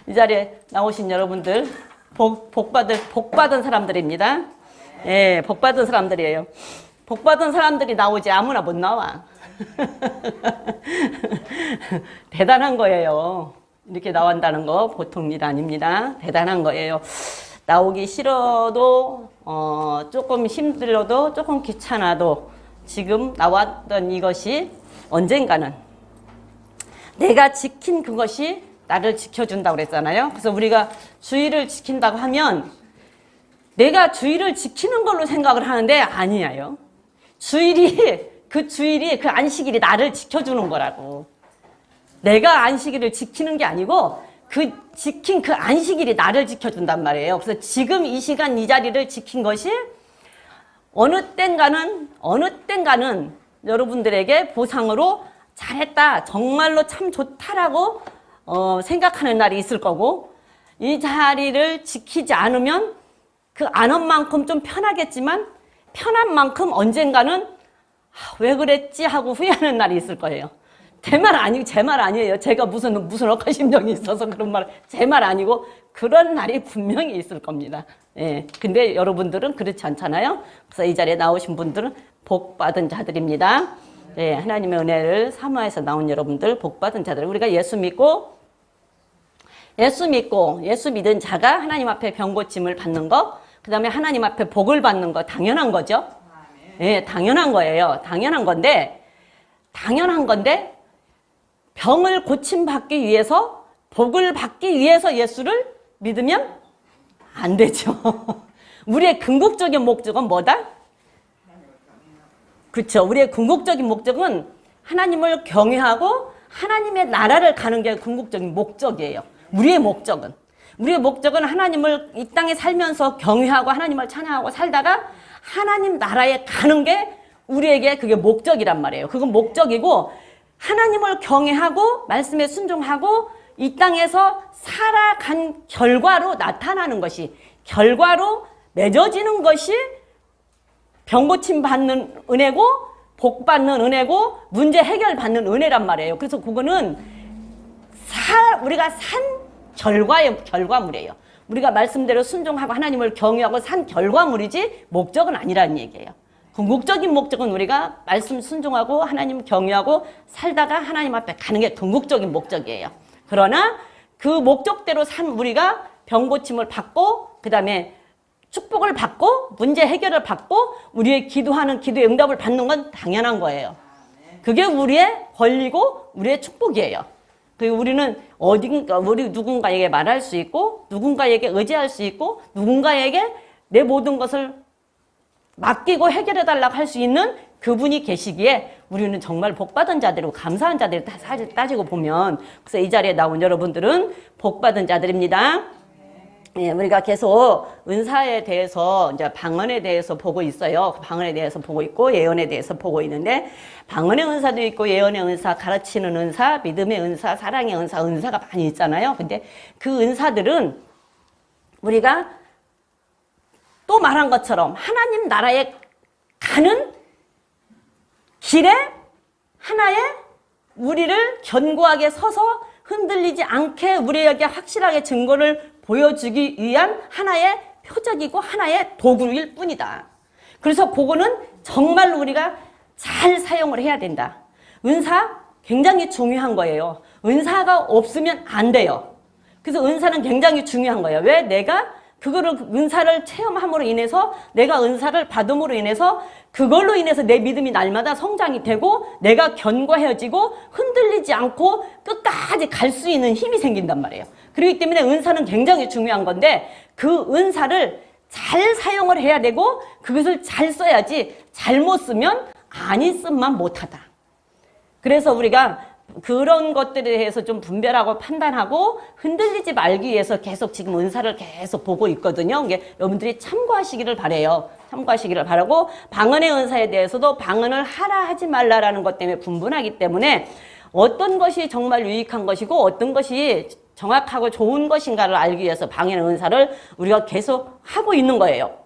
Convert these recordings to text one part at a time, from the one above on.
이 자리에 나오신 여러분들 복받은 사람들입니다. 예, 복받은 사람들이에요. 복받은 사람들이 나오지 아무나 못 나와. 대단한 거예요. 이렇게 나온다는 거 보통 일 아닙니다. 대단한 거예요. 나오기 싫어도 조금 힘들어도 조금 귀찮아도 지금 나왔던 이것이 언젠가는 내가 지킨 그것이 나를 지켜준다고 그랬잖아요. 그래서 우리가 주의를 지킨다고 하면 내가 주의를 지키는 걸로 생각을 하는데 아니에요. 그 안식일이 나를 지켜주는 거라고. 내가 안식일을 지키는 게 아니고 지킨 그 안식일이 나를 지켜준단 말이에요. 그래서 지금 이 시간 이 자리를 지킨 것이 어느 땐가는 여러분들에게 보상으로 잘했다, 정말로 참 좋다라고 생각하는 날이 있을 거고, 이 자리를 지키지 않으면 그 안 한 만큼 좀 편하겠지만 편한 만큼 언젠가는 왜 그랬지 하고 후회하는 날이 있을 거예요. 제 말 아니에요. 제가 무슨 억하심정이 있어서 그런 말, 제 말 아니고 그런 날이 분명히 있을 겁니다. 예. 근데 여러분들은 그렇지 않잖아요. 그래서 이 자리에 나오신 분들은 복받은 자들입니다. 예, 하나님의 은혜를 사모해서 나온 여러분들 복받은 자들. 우리가 예수 믿고 예수 믿은 자가 하나님 앞에 병고침을 받는 거, 그 다음에 하나님 앞에 복을 받는 거 당연한 거죠. 예, 당연한 거예요. 당연한 건데 병을 고침받기 위해서, 복을 받기 위해서 예수를 믿으면 안 되죠. 우리의 궁극적인 목적은 뭐다? 그렇죠. 우리의 궁극적인 목적은 하나님을 경외하고 하나님의 나라를 가는 게 궁극적인 목적이에요. 우리의 목적은 하나님을 이 땅에 살면서 경외하고 하나님을 찬양하고 살다가 하나님 나라에 가는 게 우리에게 그게 목적이란 말이에요. 그건 목적이고, 하나님을 경외하고 말씀에 순종하고 이 땅에서 살아간 결과로 나타나는 것이, 결과로 맺어지는 것이 병고침 받는 은혜고 복 받는 은혜고 문제 해결 받는 은혜란 말이에요. 그래서 그거는 우리가 산 결과물이에요. 우리가 말씀대로 순종하고 하나님을 경외하고 산 결과물이지 목적은 아니라는 얘기예요. 궁극적인 목적은 우리가 말씀 순종하고 하나님 경외하고 살다가 하나님 앞에 가는 게 궁극적인 목적이에요. 그러나 그 목적대로 산 우리가 병고침을 받고 그 다음에 축복을 받고 문제 해결을 받고 우리의 기도하는 기도의 응답을 받는 건 당연한 거예요. 그게 우리의 권리고 우리의 축복이에요. 그리고 우리는 우리 누군가에게 말할 수 있고 누군가에게 의지할 수 있고 누군가에게 내 모든 것을 맡기고 해결해달라고 할 수 있는 그분이 계시기에 우리는 정말 복받은 자들이고 감사한 자들이 따지고 보면, 그래서 이 자리에 나온 여러분들은 복받은 자들입니다. 예, 우리가 계속 은사에 대해서 이제 방언에 대해서 보고 있어요. 방언에 대해서 보고 있고 예언에 대해서 보고 있는데, 방언의 은사도 있고 예언의 은사, 가르치는 은사, 믿음의 은사, 사랑의 은사, 은사가 많이 있잖아요. 근데 그 은사들은 우리가 또 말한 것처럼 하나님 나라에 가는 길에 하나의 우리를 견고하게 서서 흔들리지 않게 우리에게 확실하게 증거를 보여주기 위한 하나의 표적이고 하나의 도구일 뿐이다. 그래서 그거는 정말로 우리가 잘 사용을 해야 된다. 은사 굉장히 중요한 거예요. 은사가 없으면 안 돼요. 그래서 은사는 굉장히 중요한 거예요. 왜? 내가 그거를 은사를 체험함으로 인해서, 내가 은사를 받음으로 인해서 그걸로 인해서 내 믿음이 날마다 성장이 되고 내가 견고해지고 흔들리지 않고 끝까지 갈 수 있는 힘이 생긴단 말이에요. 그렇기 때문에 은사는 굉장히 중요한 건데 그 은사를 잘 사용을 해야 되고 그것을 잘 써야지, 잘못 쓰면 안 있음만 못하다. 그래서 우리가 그런 것들에 대해서 좀 분별하고 판단하고 흔들리지 말기 위해서 계속 지금 은사를 계속 보고 있거든요. 이게 여러분들이 참고하시기를 바라요. 참고하시기를 바라고, 방언의 은사에 대해서도 방언을 하라 하지 말라라는 것 때문에 분분하기 때문에 어떤 것이 정말 유익한 것이고 어떤 것이 정확하고 좋은 것인가를 알기 위해서 방언의 은사를 우리가 계속 하고 있는 거예요.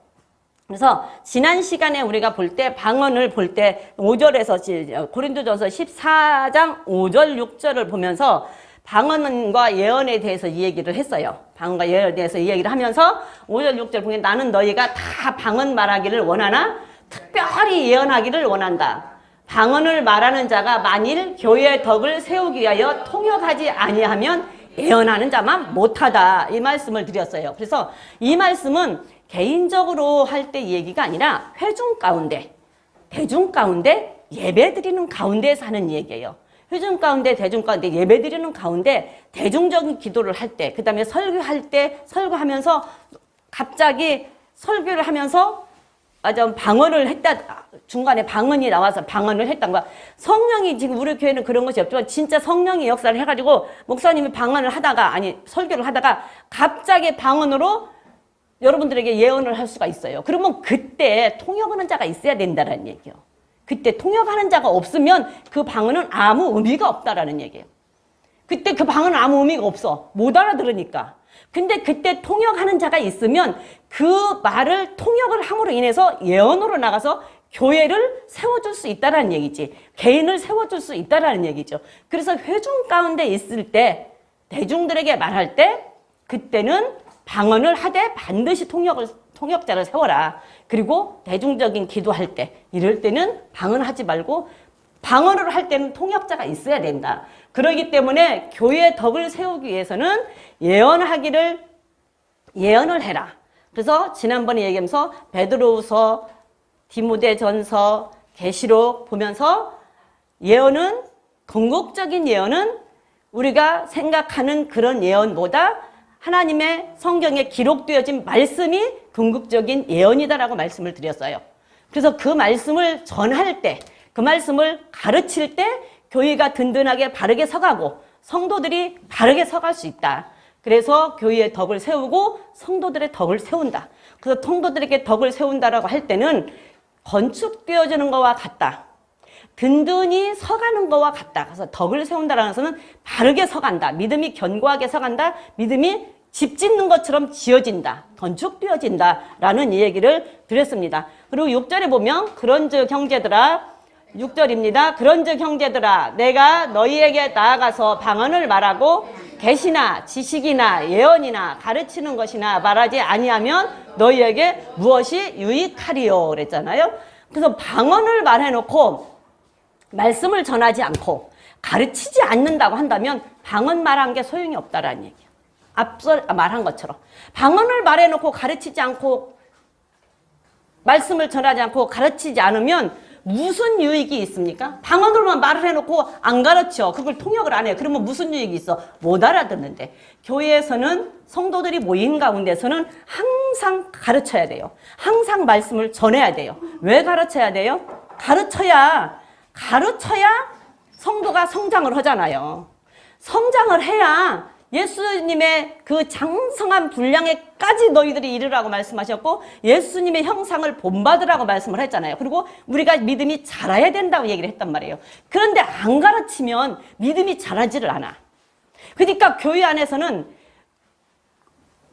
그래서 지난 시간에 우리가 볼 때, 방언을 볼 때 5절에서 고린도전서 14장 5절 6절을 보면서 방언과 예언에 대해서 이 얘기를 했어요. 방언과 예언에 대해서 이 얘기를 하면서 5절 6절 보면 나는 너희가 다 방언 말하기를 원하나 특별히 예언하기를 원한다. 방언을 말하는 자가 만일 교회의 덕을 세우기 위하여 통역하지 아니하면 예언하는 자만 못하다. 이 말씀을 드렸어요. 그래서 이 말씀은 개인적으로 할 때 이 얘기가 아니라 회중 가운데, 대중 가운데 예배 드리는 가운데에서 하는 얘기예요. 회중 가운데, 대중 가운데 예배 드리는 가운데 대중적인 기도를 할 때, 그 다음에 설교할 때 설교하면서 갑자기 설교를 하면서 방언을 했다. 중간에 방언이 나와서 방언을 했던 거야. 성령이 지금 우리 교회는 그런 것이 없지만 진짜 성령의 역사를 해가지고 목사님이 방언을 하다가 설교를 하다가 갑자기 방언으로 여러분들에게 예언을 할 수가 있어요. 그러면 그때 통역하는 자가 있어야 된다는 얘기예요. 그때 통역하는 자가 없으면 그 방언은 아무 의미가 없다라는 얘기예요. 그때 그 방언은 아무 의미가 없어. 못 알아들으니까. 근데 그때 통역하는 자가 있으면 그 말을 통역을 함으로 인해서 예언으로 나가서 교회를 세워줄 수 있다라는 얘기지. 개인을 세워줄 수 있다라는 얘기죠. 그래서 회중 가운데 있을 때 대중들에게 말할 때 그때는 방언을 하되 반드시 통역자를 세워라. 그리고 대중적인 기도할 때 이럴 때는 방언하지 말고 방언을 할 때는 통역자가 있어야 된다. 그렇기 때문에 교회의 덕을 세우기 위해서는 예언을 해라. 그래서 지난번에 얘기하면서 베드로후서, 디모데전서, 계시록 보면서 예언은 궁극적인 예언은 우리가 생각하는 그런 예언보다 하나님의 성경에 기록되어진 말씀이 궁극적인 예언이다라고 말씀을 드렸어요. 그래서 그 말씀을 전할 때, 그 말씀을 가르칠 때 교회가 든든하게 바르게 서가고 성도들이 바르게 서갈 수 있다. 그래서 교회의 덕을 세우고 성도들의 덕을 세운다. 그래서 성도들에게 덕을 세운다라고 할 때는 건축되어지는 것과 같다. 든든히 서가는 것과 같다. 그래서 덕을 세운다라는 것은 바르게 서간다. 믿음이 견고하게 서간다. 믿음이 집 짓는 것처럼 지어진다. 건축되어진다. 라는 이 얘기를 드렸습니다. 그리고 6절에 보면 그런즉 형제들아 6절입니다. 그런즉 형제들아 내가 너희에게 나아가서 방언을 말하고 계시나 지식이나 예언이나 가르치는 것이나 말하지 아니하면 너희에게 무엇이 유익하리요 그랬잖아요. 그래서 방언을 말해놓고 말씀을 전하지 않고 가르치지 않는다고 한다면 방언 말한 게 소용이 없다라는 얘기예요. 앞서 말한 것처럼 방언을 말해놓고 가르치지 않고 말씀을 전하지 않고 가르치지 않으면 무슨 유익이 있습니까? 방언으로만 말을 해놓고 안 가르쳐. 그걸 통역을 안 해. 그러면 무슨 유익이 있어? 못 알아듣는데. 교회에서는 성도들이 모인 가운데서는 항상 가르쳐야 돼요. 항상 말씀을 전해야 돼요. 왜 가르쳐야 돼요? 가르쳐야 성도가 성장을 하잖아요. 성장을 해야 예수님의 그 장성한 분량에까지 너희들이 이르라고 말씀하셨고 예수님의 형상을 본받으라고 말씀을 했잖아요. 그리고 우리가 믿음이 자라야 된다고 얘기를 했단 말이에요. 그런데 안 가르치면 믿음이 자라지를 않아. 그러니까 교회 안에서는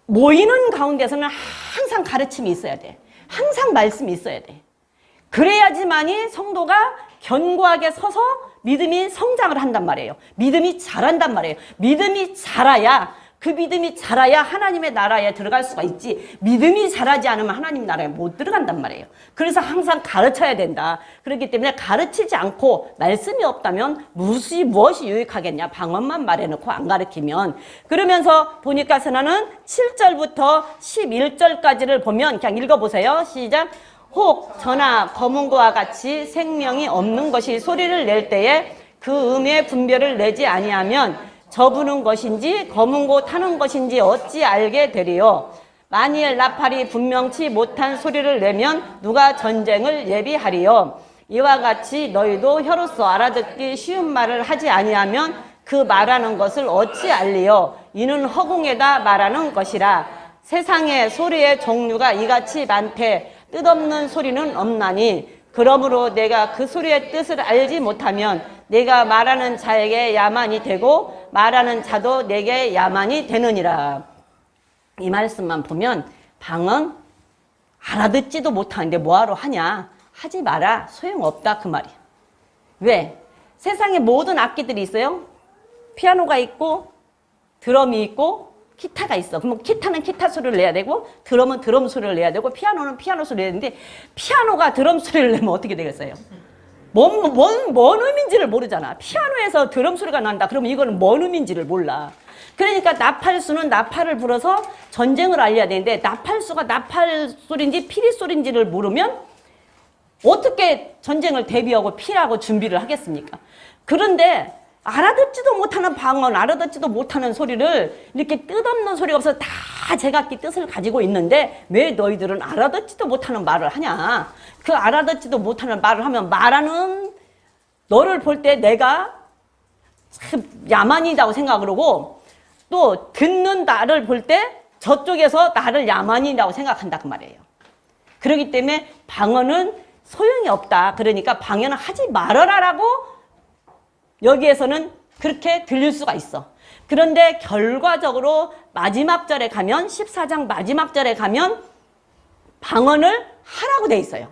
모이는 가운데서는 항상 가르침이 있어야 돼. 항상 말씀이 있어야 돼. 그래야지만이 성도가 견고하게 서서 믿음이 성장을 한단 말이에요. 믿음이 자란단 말이에요. 믿음이 자라야 하나님의 나라에 들어갈 수가 있지. 믿음이 자라지 않으면 하나님 나라에 못 들어간단 말이에요. 그래서 항상 가르쳐야 된다. 그렇기 때문에 가르치지 않고 말씀이 없다면 무엇이 유익하겠냐. 방언만 말해놓고 안 가르치면. 그러면서 보니까 선언은 7절부터 11절까지를 보면 그냥 읽어보세요. 시작. 혹 전하 검은고와 같이 생명이 없는 것이 소리를 낼 때에 그 음의 분별을 내지 아니하면 저부는 것인지 검은고 타는 것인지 어찌 알게 되리요. 만일 나팔이 분명치 못한 소리를 내면 누가 전쟁을 예비하리요. 이와 같이 너희도 혀로서 알아듣기 쉬운 말을 하지 아니하면 그 말하는 것을 어찌 알리요. 이는 허공에다 말하는 것이라. 세상에 소리의 종류가 이같이 많되 뜻없는 소리는 없나니 그러므로 내가 그 소리의 뜻을 알지 못하면 내가 말하는 자에게 야만이 되고 말하는 자도 내게 야만이 되느니라. 이 말씀만 보면 방언 알아듣지도 못하는데 뭐하러 하냐. 하지 마라. 소용없다 그 말이야. 왜? 세상에 모든 악기들이 있어요. 피아노가 있고 드럼이 있고 기타가 있어. 그러면 기타는 기타 소리를 내야 되고 드럼은 드럼 소리를 내야 되고 피아노는 피아노 소리를 내야 되는데 피아노가 드럼 소리를 내면 어떻게 되겠어요? 뭔 의미인지를 모르잖아. 피아노에서 드럼 소리가 난다. 그러면 이거는 뭔 의미인지를 몰라. 그러니까 나팔수는 나팔을 불어서 전쟁을 알려야 되는데 나팔수가 나팔 소리인지 피리 소리인지를 모르면 어떻게 전쟁을 대비하고 피하고 준비를 하겠습니까? 그런데 알아듣지도 못하는 방언, 알아듣지도 못하는 소리를 이렇게 뜻없는 소리가 없어서 다 제각기 뜻을 가지고 있는데 왜 너희들은 알아듣지도 못하는 말을 하냐? 그 알아듣지도 못하는 말을 하면 말하는 너를 볼 때 내가 참 야만이라고 생각을 하고 또 듣는 나를 볼 때 저쪽에서 나를 야만이라고 생각한다 그 말이에요. 그렇기 때문에 방언은 소용이 없다. 그러니까 방언은 하지 말아라라고 여기에서는 그렇게 들릴 수가 있어. 그런데 결과적으로 마지막 절에 가면 14장 마지막 절에 가면 방언을 하라고 돼 있어요.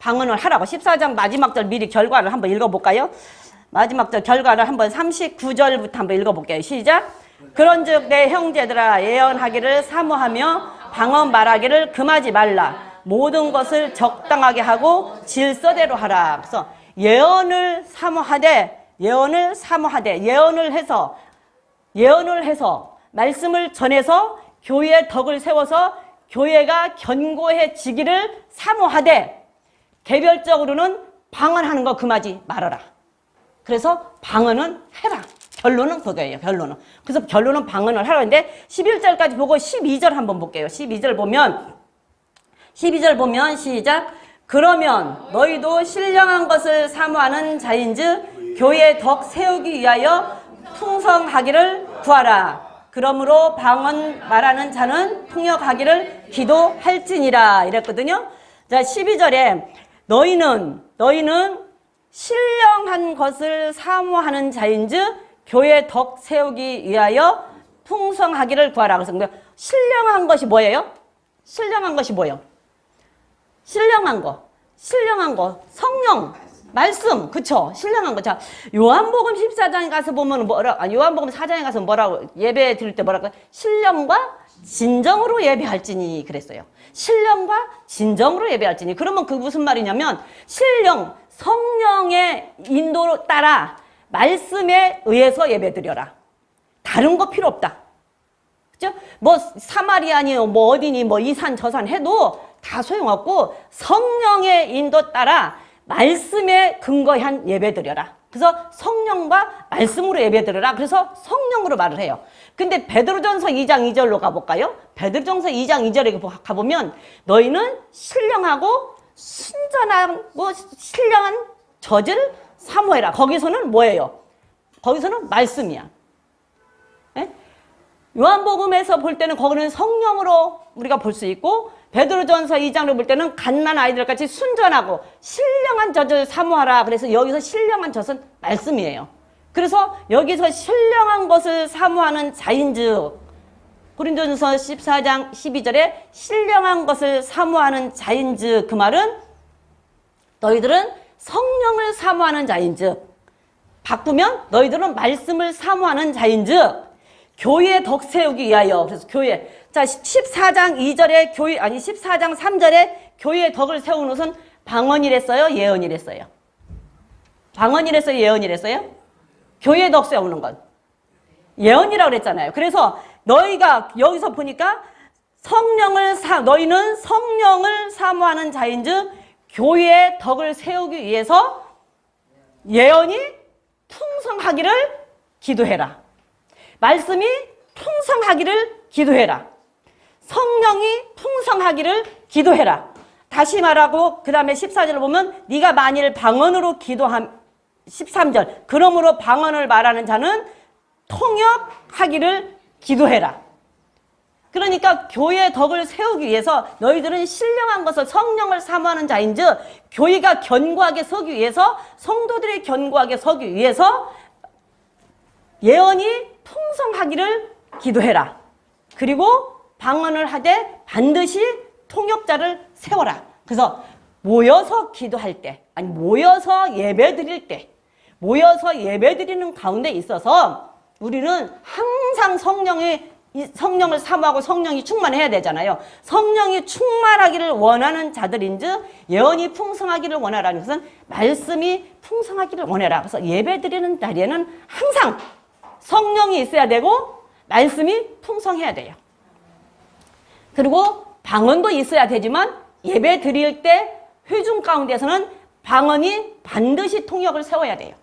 방언을 하라고. 14장 마지막 절 미리 결과를 한번 읽어볼까요? 마지막 절 결과를 한번 39절부터 한번 읽어볼게요. 시작. 그런즉 내 형제들아 예언하기를 사모하며 방언 말하기를 금하지 말라. 모든 것을 적당하게 하고 질서대로 하라. 그래서 예언을 사모하되 예언을 해서 말씀을 전해서 교회의 덕을 세워서 교회가 견고해지기를 사모하되 개별적으로는 방언하는 거 금하지 말아라. 그래서 방언은 해라. 결론은 그거예요. 결론은. 그래서 결론은 방언을 하라는데 11절까지 보고 12절 한번 볼게요. 12절 보면 시작. 그러면 너희도 신령한 것을 사모하는 자인즉 교회의 덕 세우기 위하여 풍성하기를 구하라. 그러므로 방언 말하는 자는 통역하기를 기도할지니라 이랬거든요. 자, 12절에 너희는 신령한 것을 사모하는 자인즉 교회의 덕 세우기 위하여 풍성하기를 구하라. 그래서 신령한 것이 뭐예요? 신령한 것이 뭐예요? 신령한 거, 성령, 말씀, 그쵸? 신령한 거. 자, 요한복음 14장에 가서 보면 요한복음 4장에 가서 뭐라고, 예배 드릴 때 뭐라고, 신령과 진정으로 예배할지니 그랬어요. 신령과 진정으로 예배할지니. 그러면 그 무슨 말이냐면, 성령의 인도로 따라 말씀에 의해서 예배 드려라. 다른 거 필요 없다. 그죠? 뭐 사마리아니, 뭐 어디니, 뭐 이 산 저 산 해도 다 소용없고 성령의 인도 따라 말씀에 근거한 예배 드려라. 그래서 성령과 말씀으로 예배 드려라. 그래서 성령으로 말을 해요. 근데 베드로전서 2장 2절로 가볼까요? 베드로전서 2장 2절에 가보면 너희는 신령하고 순전하고 신령한 젖을 사모해라. 거기서는 뭐예요? 거기서는 말씀이야. 네? 요한복음에서 볼 때는 거기는 성령으로 우리가 볼 수 있고 베드로전서 2장으로 볼 때는 갓난 아이들같이 순전하고 신령한 젖을 사모하라. 그래서 여기서 신령한 젖은 말씀이에요. 그래서 여기서 신령한 것을 사모하는 자인즉 고린도전서 14장 12절에 신령한 것을 사모하는 자인즉 그 말은 너희들은 성령을 사모하는 자인즉 바꾸면 너희들은 말씀을 사모하는 자인즉 교회의 덕 세우기 위하여. 그래서 교회. 자, 14장 2절에 14장 3절에 교회의 덕을 세우는 것은 방언이랬어요? 예언이랬어요? 방언이랬어요? 예언이랬어요? 교회의 덕 세우는 건 예언이라고 그랬잖아요. 그래서 너희가 여기서 보니까 너희는 성령을 사모하는 자인즉 교회의 덕을 세우기 위해서 예언이 풍성하기를 기도해라. 말씀이 풍성하기를 기도해라. 성령이 풍성하기를 기도해라. 다시 말하고 그 다음에 14절을 보면 네가 만일 방언으로 기도함 13절 그러므로 방언을 말하는 자는 통역하기를 기도해라. 그러니까 교회의 덕을 세우기 위해서 너희들은 신령한 것을 성령을 사모하는 자인즉 교회가 견고하게 서기 위해서 성도들이 견고하게 서기 위해서 예언이 풍성하기를 기도해라. 그리고 방언을 하되 반드시 통역자를 세워라. 그래서 모여서 기도할 때, 아니 모여서 예배 드릴 때, 모여서 예배 드리는 가운데 있어서 우리는 항상 성령을 사모하고 성령이 충만해야 되잖아요. 성령이 충만하기를 원하는 자들인즉 예언이 풍성하기를 원하라는 것은 말씀이 풍성하기를 원해라. 그래서 예배드리는 날에는 항상 성령이 있어야 되고 말씀이 풍성해야 돼요. 그리고 방언도 있어야 되지만 예배 드릴 때 회중 가운데서는 방언이 반드시 통역을 세워야 돼요.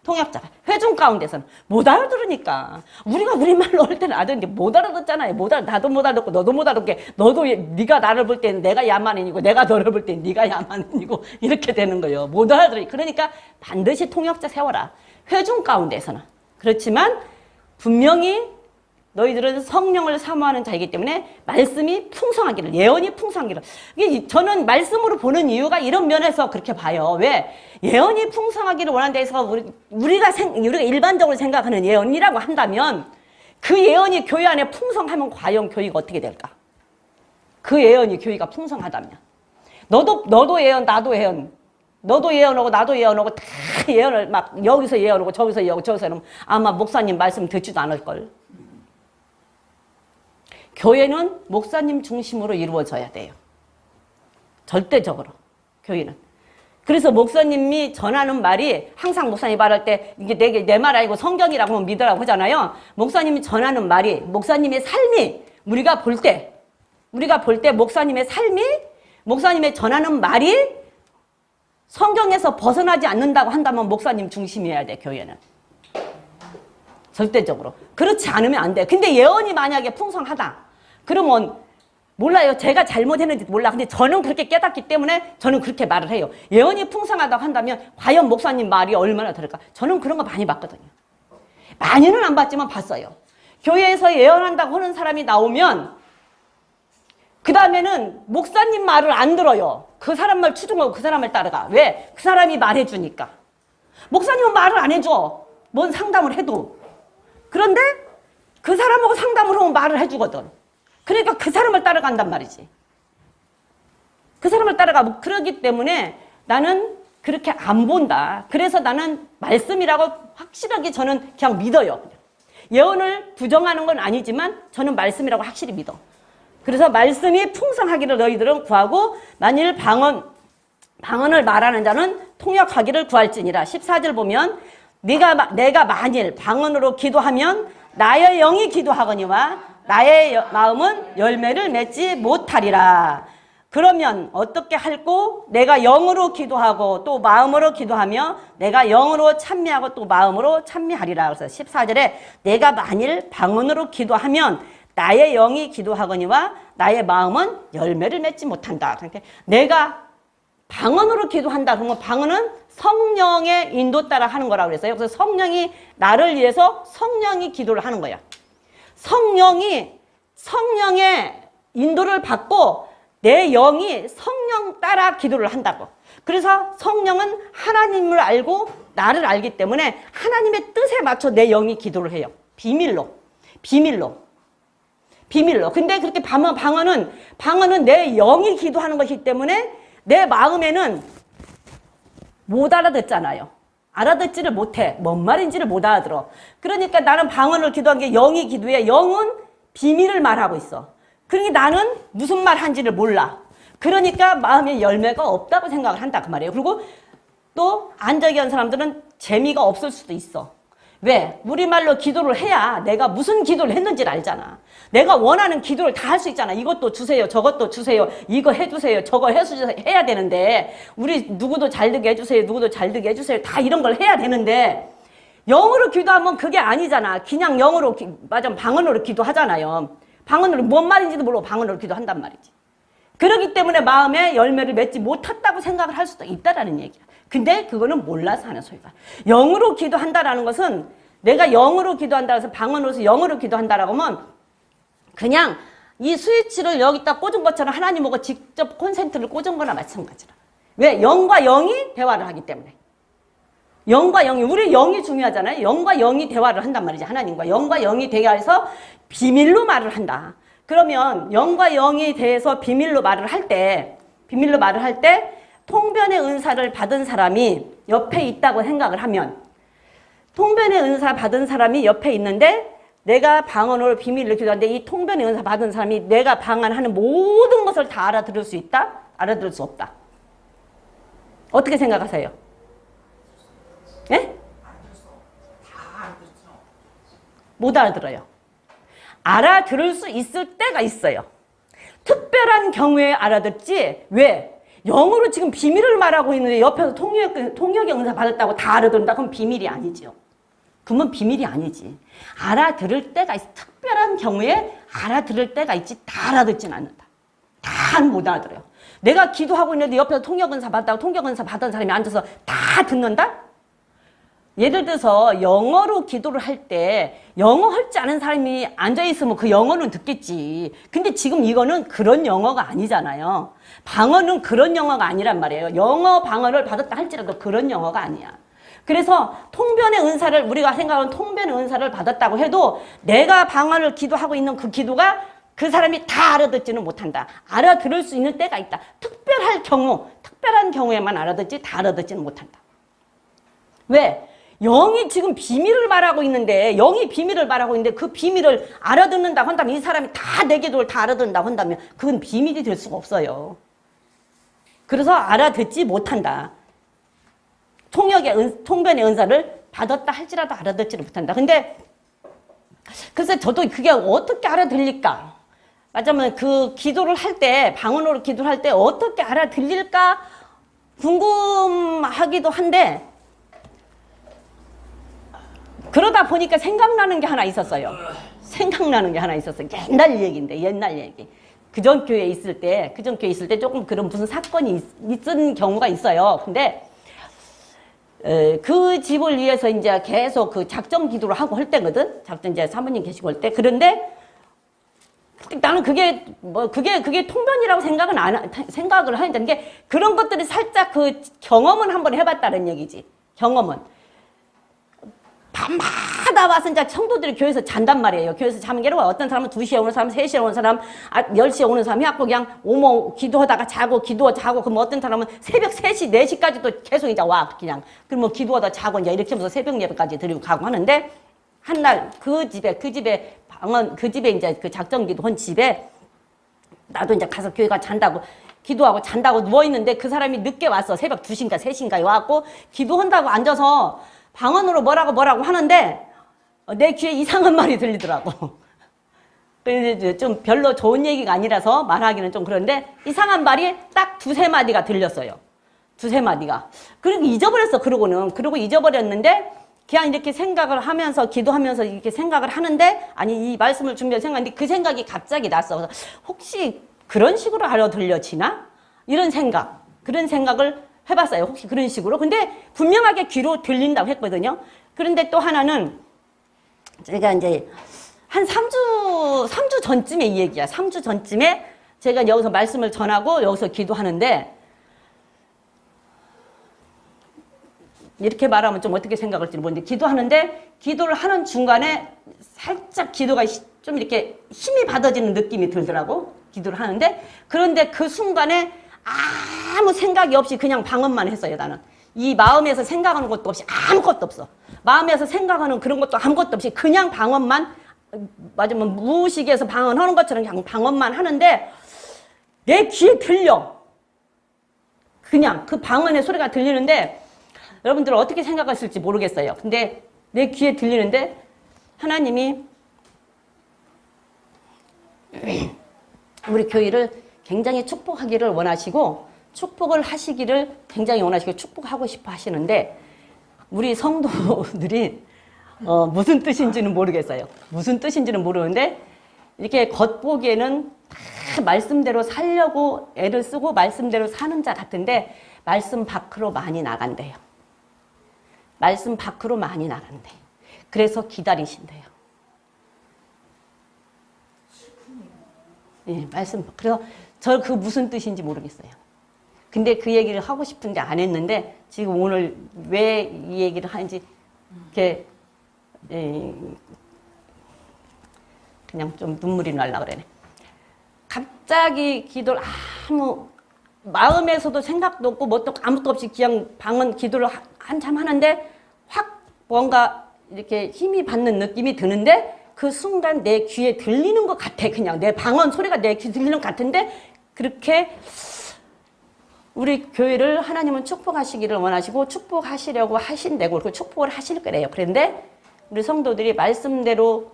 통역자가. 회중 가운데서는. 못 알아들으니까. 우리가 우리말로 할 때는 알아듣는데 못 알아듣잖아요. 나도 못 알아듣고 너도 못 알아듣게. 너도 네가 나를 볼 때는 내가 야만인이고 내가 너를 볼 때는 네가 야만인이고 이렇게 되는 거예요. 못 알아들으니까. 그러니까 반드시 통역자 세워라. 회중 가운데서는. 그렇지만 분명히 너희들은 성령을 사모하는 자이기 때문에 말씀이 풍성하기를, 예언이 풍성하기를. 저는 말씀으로 보는 이유가 이런 면에서 그렇게 봐요. 왜? 예언이 풍성하기를 원하는 데서 우리가 일반적으로 생각하는 예언이라고 한다면 그 예언이 교회 안에 풍성하면 과연 교회가 어떻게 될까? 그 예언이 교회가 풍성하다면. 너도 예언, 나도 예언. 너도 예언하고 나도 예언하고 다 예언을 막 여기서 예언하고 저기서 예언하고 저기서 예언하면 아마 목사님 말씀 듣지도 않을걸. 교회는 목사님 중심으로 이루어져야 돼요. 절대적으로 교회는. 그래서 목사님이 전하는 말이 항상 목사님이 말할 때 이게 내 말 아니고 성경이라고 하면 믿으라고 하잖아요. 목사님이 전하는 말이 목사님의 삶이 우리가 볼 때 목사님의 삶이 목사님의 전하는 말이 성경에서 벗어나지 않는다고 한다면 목사님 중심이어야 돼. 교회는. 절대적으로. 그렇지 않으면 안 돼. 근데 예언이 만약에 풍성하다. 그러면 몰라요. 제가 잘못했는지 몰라. 근데 저는 그렇게 깨닫기 때문에 저는 그렇게 말을 해요. 예언이 풍성하다고 한다면 과연 목사님 말이 얼마나 다를까? 저는 그런 거 많이 봤거든요. 많이는 안 봤지만 봤어요. 교회에서 예언한다고 하는 사람이 나오면 그 다음에는 목사님 말을 안 들어요. 그 사람 말 추종하고 그 사람 말 따라가. 왜? 그 사람이 말해주니까. 목사님은 말을 안 해줘. 뭔 상담을 해도. 그런데 그 사람하고 상담을 하면 말을 해주거든. 그러니까 그 사람을 따라간단 말이지. 그 사람을 따라가고. 그러기 때문에 나는 그렇게 안 본다. 그래서 나는 말씀이라고 확실하게 저는 그냥 믿어요. 예언을 부정하는 건 아니지만 저는 말씀이라고 확실히 믿어. 그래서 말씀이 풍성하기를 너희들은 구하고 만일 방언을 말하는 자는 통역하기를 구할지니라. 14절 보면 내가 만일 방언으로 기도하면 나의 영이 기도하거니와 나의 마음은 열매를 맺지 못하리라. 그러면 어떻게 할꼬? 내가 영으로 기도하고 또 마음으로 기도하며 내가 영으로 찬미하고 또 마음으로 찬미하리라. 그래서 14절에 내가 만일 방언으로 기도하면 나의 영이 기도하거니와 나의 마음은 열매를 맺지 못한다. 그러니까 내가 방언으로 기도한다. 그러면 방언은 성령의 인도 따라 하는 거라고 그랬어요. 그래서 성령이 나를 위해서 성령이 기도를 하는 거야. 성령의 인도를 받고 내 영이 성령 따라 기도를 한다고. 그래서 성령은 하나님을 알고 나를 알기 때문에 하나님의 뜻에 맞춰 내 영이 기도를 해요. 비밀로. 근데 그렇게 방언은 내 영이 기도하는 것이기 때문에 내 마음에는 못 알아듣잖아요. 알아듣지를 못해. 뭔 말인지를 못 알아들어. 그러니까 나는 방언을 기도한 게 영이 기도해. 영은 비밀을 말하고 있어. 그러니까 나는 무슨 말 한지를 몰라. 그러니까 마음에 열매가 없다고 생각을 한다 그 말이에요. 그리고 또 안적이한 사람들은 재미가 없을 수도 있어. 왜? 우리말로 기도를 해야 내가 무슨 기도를 했는지를 알잖아. 내가 원하는 기도를 다 할 수 있잖아. 이것도 주세요. 저것도 주세요. 이거 해주세요. 저거 해야 되는데 우리 누구도 잘 되게 해주세요. 누구도 잘 되게 해주세요. 다 이런 걸 해야 되는데 영어로 기도하면 그게 아니잖아. 그냥 방언으로 기도하잖아요. 방언으로 뭔 말인지도 모르고 방언으로 기도한단 말이지. 그렇기 때문에 마음에 열매를 맺지 못했다고 생각을 할 수도 있다라는 얘기야. 근데 그거는 몰라서 하는 소리다. 영으로 기도한다라는 것은 내가 영으로 기도한다 해서 방언으로서 영으로 기도한다라고 하면 그냥 이 스위치를 여기다 꽂은 것처럼 하나님하고 직접 콘센트를 꽂은 거나 마찬가지라. 왜? 영과 영이 대화를 하기 때문에. 영과 영이, 우리 영이 중요하잖아요. 영과 영이 대화를 한단 말이지. 하나님과 영과 영이 대화해서 비밀로 말을 한다. 그러면 영과 영이 대해서 비밀로 말을 할 때 통변의 은사를 받은 사람이 옆에 있다고 생각을 하면 통변의 은사 받은 사람이 옆에 있는데 내가 방언으로 비밀을 기도하는데 이 통변의 은사 받은 사람이 내가 방언하는 모든 것을 다 알아들을 수 있다? 알아들을 수 없다. 어떻게 생각하세요? 예? 못 알아들어요. 알아들을 수 있을 때가 있어요. 특별한 경우에 알아듣지. 왜? 영어로 지금 비밀을 말하고 있는데 옆에서 통역의 은사 받았다고 다 알아듣는다? 그럼 비밀이 아니죠. 그러면 비밀이 아니지. 알아들을 때가 있어. 특별한 경우에 알아들을 때가 있지. 다 알아듣진 않는다. 다 못 알아들어요. 내가 기도하고 있는데 옆에서 통역은사 받았다고 통역은사 받은 사람이 앉아서 다 듣는다? 예를 들어서 영어로 기도를 할 때 영어 할 줄 아는 사람이 앉아있으면 그 영어는 듣겠지. 근데 지금 이거는 그런 영어가 아니잖아요. 방언은 그런 영어가 아니란 말이에요. 영어 방언을 받았다 할지라도 그런 영어가 아니야. 그래서 통변의 은사를 우리가 생각하는 통변의 은사를 받았다고 해도 내가 방언을 기도하고 있는 그 기도가 그 사람이 다 알아듣지는 못한다. 알아들을 수 있는 때가 있다. 특별한 경우에만 알아듣지 다 알아듣지는 못한다. 왜? 영이 지금 비밀을 말하고 있는데 영이 비밀을 말하고 있는데 그 비밀을 알아듣는다고 한다면 이 사람이 다 내 기도를 다 알아듣는다고 한다면 그건 비밀이 될 수가 없어요. 그래서 알아듣지 못한다. 통변의 은사를 받았다 할지라도 알아듣지를 못한다. 근데 글쎄 저도 그게 어떻게 알아들릴까? 맞으면 그 기도를 할 때 방언으로 기도를 할 때 어떻게 알아들릴까 궁금하기도 한데 그러다 보니까 생각나는 게 하나 있었어요. 생각나는 게 하나 있었어요. 옛날 얘기인데 옛날 얘기. 그전 교회에 있을 때 조금 그런 무슨 사건이 있은 경우가 있어요. 근데 그 집을 위해서 이제 계속 그 작정 기도를 하고 할 때거든. 작정 이제 사모님 계시고 할 때. 그런데 나는 그게 통변이라고 생각을 하는데 게 그런 것들이 살짝 그 경험은 한번 해봤다는 얘기지. 경험은. 밤마다 와서 이제 성도들이 교회에서 잔단 말이에요. 교회에서 자면 괴로워. 어떤 사람은 2시에 오는 사람, 3시에 오는 사람, 10시에 오는 사람이 갖고 그냥 기도하다가 자고 그럼 어떤 사람은 새벽 3시, 4시까지도 계속 이제 와. 그냥. 그러면 기도하다 자고 이제 이렇게 하면서 새벽 예배까지 드리고 가고 하는데 한날 그 집에 이제 그 작정 기도한 집에 나도 이제 가서 교회 가서 기도하고 잔다고 누워있는데 그 사람이 늦게 왔어. 새벽 2시인가 3시인가에 와갖고 기도한다고 앉아서 방언으로 뭐라고 하는데 내 귀에 이상한 말이 들리더라고. 좀 별로 좋은 얘기가 아니라서 말하기는 좀 그런데 이상한 말이 딱 2-3마디가 들렸어요. 2-3마디가. 그리고 잊어버렸어. 그러고 잊어버렸는데 그냥 이렇게 생각을 하면서 기도하면서 이렇게 생각을 하는데 아니 이 말씀을 준비해서 생각했는데 그 생각이 갑자기 났어. 그래서 혹시 그런 식으로 알아들려지나? 그런 생각을 해봤어요. 혹시 그런 식으로. 근데 분명하게 귀로 들린다고 했거든요. 그런데 또 하나는 제가 이제 한 3주 전쯤에 이 얘기야. 3주 전쯤에 제가 여기서 말씀을 전하고 여기서 기도하는데 이렇게 말하면 좀 어떻게 생각할지 모르는데 기도하는데 기도를 하는 중간에 살짝 기도가 좀 이렇게 힘이 받아지는 느낌이 들더라고. 기도를 하는데 그런데 그 순간에 아무 생각이 없이 그냥 방언만 했어요. 나는 이 마음에서 생각하는 것도 없이 아무것도 없어. 마음에서 생각하는 그런 것도 아무것도 없이 그냥 방언만 맞으면 무의식에서 방언하는 것처럼 그냥 방언만 하는데 내 귀에 들려. 그냥 그 방언의 소리가 들리는데 여러분들 어떻게 생각하실지 모르겠어요. 근데 내 귀에 들리는데 하나님이 우리 교회를 굉장히 축복하기를 원하시고 축복을 하시기를 굉장히 원하시고 축복하고 싶어 하시는데 우리 성도들이 무슨 뜻인지는 모르겠어요. 무슨 뜻인지는 모르는데 이렇게 겉보기에는 다 말씀대로 살려고 애를 쓰고 말씀대로 사는 자 같은데 말씀 밖으로 많이 나간대요. 말씀 밖으로 많이 나간대. 그래서 기다리신대요. 예, 말씀. 그래서 저 그 무슨 뜻인지 모르겠어요. 근데 그 얘기를 하고 싶은데 안 했는데 지금 오늘 왜 이 얘기를 하는지 이렇게 그냥 좀 눈물이 날라 그러네. 갑자기 기도를 아무 마음에서도 생각도 없고 뭣도 아무것도 없이 그냥 방언 기도를 한참 하는데 확 뭔가 이렇게 힘이 받는 느낌이 드는데 그 순간 내 귀에 들리는 것 같아. 그냥 내 방언 소리가 내 귀에 들리는 것 같은데 그렇게 우리 교회를 하나님은 축복하시기를 원하시고 축복하시려고 하신다고 그리고 축복을 하실 거래요. 그런데 우리 성도들이 말씀대로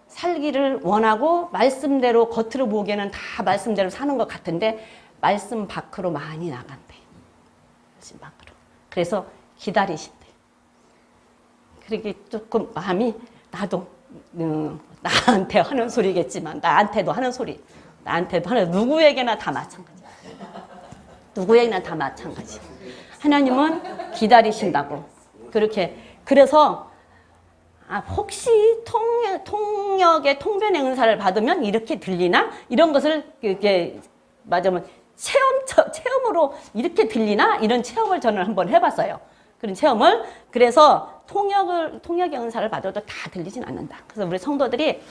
살기를 원하고 말씀대로 겉으로 보기에는 다 말씀대로 사는 것 같은데 말씀 밖으로 많이 나간대. 말씀 밖으로. 그래서 기다리신대. 그렇게 조금 마음이 나도 나한테 하는 소리겠지만 나한테도 하는 소리. 나한테도 하는 누구에게나 다 마찬가지. 누구에게나 다 마찬가지. 하나님은 기다리신다고. 그렇게. 그래서 혹시 통역의 통변의 은사를 받으면 이렇게 들리나? 이런 것을 이렇게 맞으면 체험으로 이렇게 들리나? 이런 체험을 저는 한번 해봤어요. 그런 체험을. 그래서 통역의 은사를 받아도 다 들리진 않는다. 그래서 우리 성도들이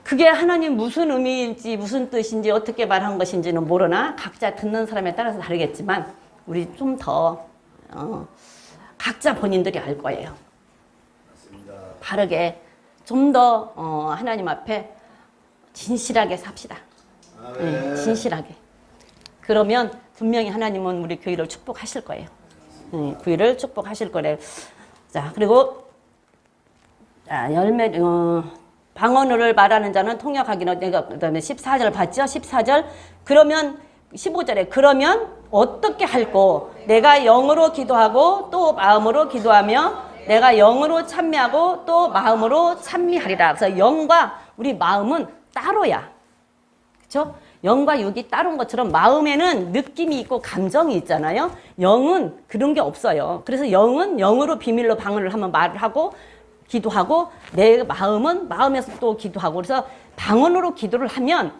그게 하나님 무슨 의미인지 무슨 뜻인지 어떻게 말한 것인지는 모르나 각자 듣는 사람에 따라서 다르겠지만 우리 좀 더 각자 본인들이 알 거예요. 맞습니다. 바르게 좀 더 하나님 앞에 진실하게 삽시다. 네, 진실하게. 그러면 분명히 하나님은 우리 교회를 축복하실 거예요. 교회를 축복하실 거래요. 자, 그리고 방언어를 말하는 자는 통역하기는 내가 그다음에 14절 봤죠? 14절. 그러면 15절에 그러면 어떻게 할꼬? 내가 영으로 기도하고 또 마음으로 기도하며 내가 영으로 찬미하고 또 마음으로 찬미하리라. 그래서 영과 우리 마음은 따로야. 그렇죠? 영과 육이 따로인 것처럼 마음에는 느낌이 있고 감정이 있잖아요. 영은 그런 게 없어요. 그래서 영은 영으로 비밀로 방언을 한번 말을 하고 기도하고 내 마음은 마음에서 또 기도하고 그래서 방언으로 기도를 하면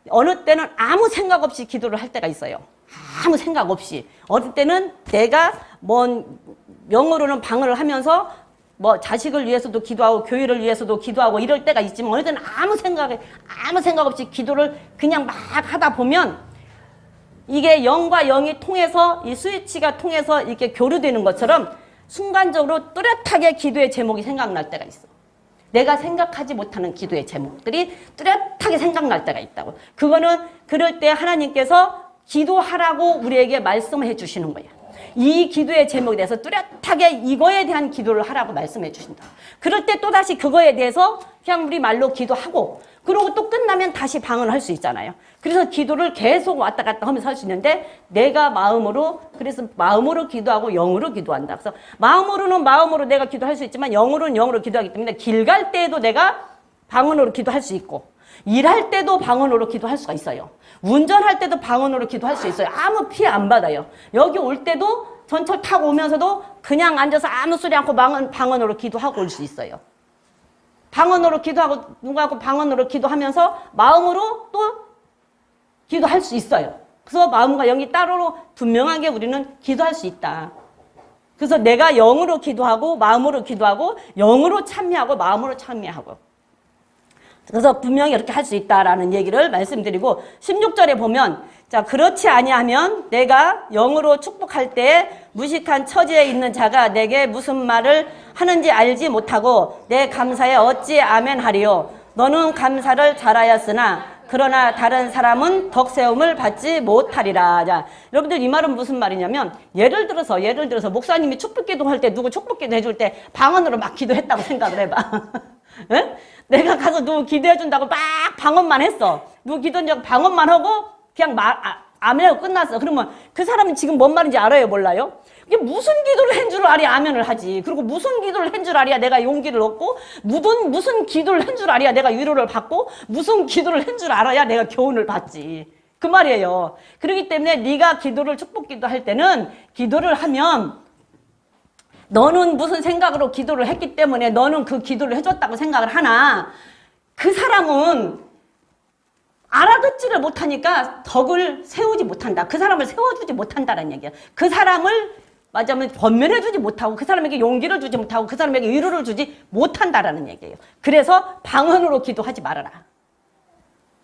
어느 때는 아무 생각 없이 기도를 할 때가 있어요. 아무 생각 없이. 어느 때는 내가 영어로는 방언을 하면서 자식을 위해서도 기도하고 교회를 위해서도 기도하고 이럴 때가 있지만 어느 때는 아무 생각 없이 기도를 그냥 막 하다 보면 이게 영과 영이 통해서 이 스위치가 통해서 이렇게 교류되는 것처럼 순간적으로 뚜렷하게 기도의 제목이 생각날 때가 있어. 내가 생각하지 못하는 기도의 제목들이 뚜렷하게 생각날 때가 있다고. 그거는 그럴 때 하나님께서 기도하라고 우리에게 말씀해 주시는 거야. 이 기도의 제목에 대해서 뚜렷하게 이거에 대한 기도를 하라고 말씀해 주신다. 그럴 때 또다시 그거에 대해서 그냥 우리 말로 기도하고 그러고 또 끝나면 다시 방언을 할 수 있잖아요. 그래서 기도를 계속 왔다 갔다 하면서 할 수 있는데 내가 그래서 마음으로 기도하고 영으로 기도한다. 그래서 마음으로는 마음으로 내가 기도할 수 있지만 영으로는 영으로 기도하기 때문에 길 갈 때에도 내가 방언으로 기도할 수 있고 일할 때도 방언으로 기도할 수가 있어요. 운전할 때도 방언으로 기도할 수 있어요. 아무 피해 안 받아요. 여기 올 때도 전철 타고 오면서도 그냥 앉아서 아무 소리 않고 방언으로 기도하고 올 수 있어요. 방언으로 기도하고 누구하고 방언으로 기도하면서 마음으로 또 기도할 수 있어요. 그래서 마음과 영이 따로 분명하게 우리는 기도할 수 있다. 그래서 내가 영으로 기도하고 마음으로 기도하고 영으로 찬미하고 마음으로 찬미하고 그래서 분명히 이렇게 할 수 있다라는 얘기를 말씀드리고 16절에 보면 자 그렇지 아니하면 내가 영으로 축복할 때 무식한 처지에 있는 자가 내게 무슨 말을 하는지 알지 못하고 내 감사에 어찌 아멘하리요. 너는 감사를 잘하였으나 그러나 다른 사람은 덕세움을 받지 못하리라. 자, 여러분들 이 말은 무슨 말이냐면 예를 들어서 목사님이 축복기도 할 때 누구 축복기도 해줄 때 방언으로 막 기도했다고 생각을 해봐. 응? 내가 가서 누구 기도해준다고 막 방언만 했어. 누구 기도한다고 방언만 하고 그냥 아멘하고 끝났어. 그러면 그 사람이 지금 뭔 말인지 알아요? 몰라요? 이게 무슨 기도를 한 줄 알아야 아멘을 하지. 그리고 무슨 기도를 한 줄 알아야 내가 용기를 얻고 무슨 기도를 한 줄 알아야 내가 위로를 받고 무슨 기도를 한 줄 알아야 내가 교훈을 받지. 그 말이에요. 그렇기 때문에 네가 기도를 축복기도 할 때는 기도를 하면 너는 무슨 생각으로 기도를 했기 때문에 너는 그 기도를 해줬다고 생각을 하나 그 사람은 알아듣지를 못하니까 덕을 세우지 못한다. 그 사람을 세워주지 못한다는 얘기야. 그 사람을 맞으면 권면해주지 못하고 그 사람에게 용기를 주지 못하고 그 사람에게 위로를 주지 못한다라는 얘기예요. 그래서 방언으로 기도하지 말아라.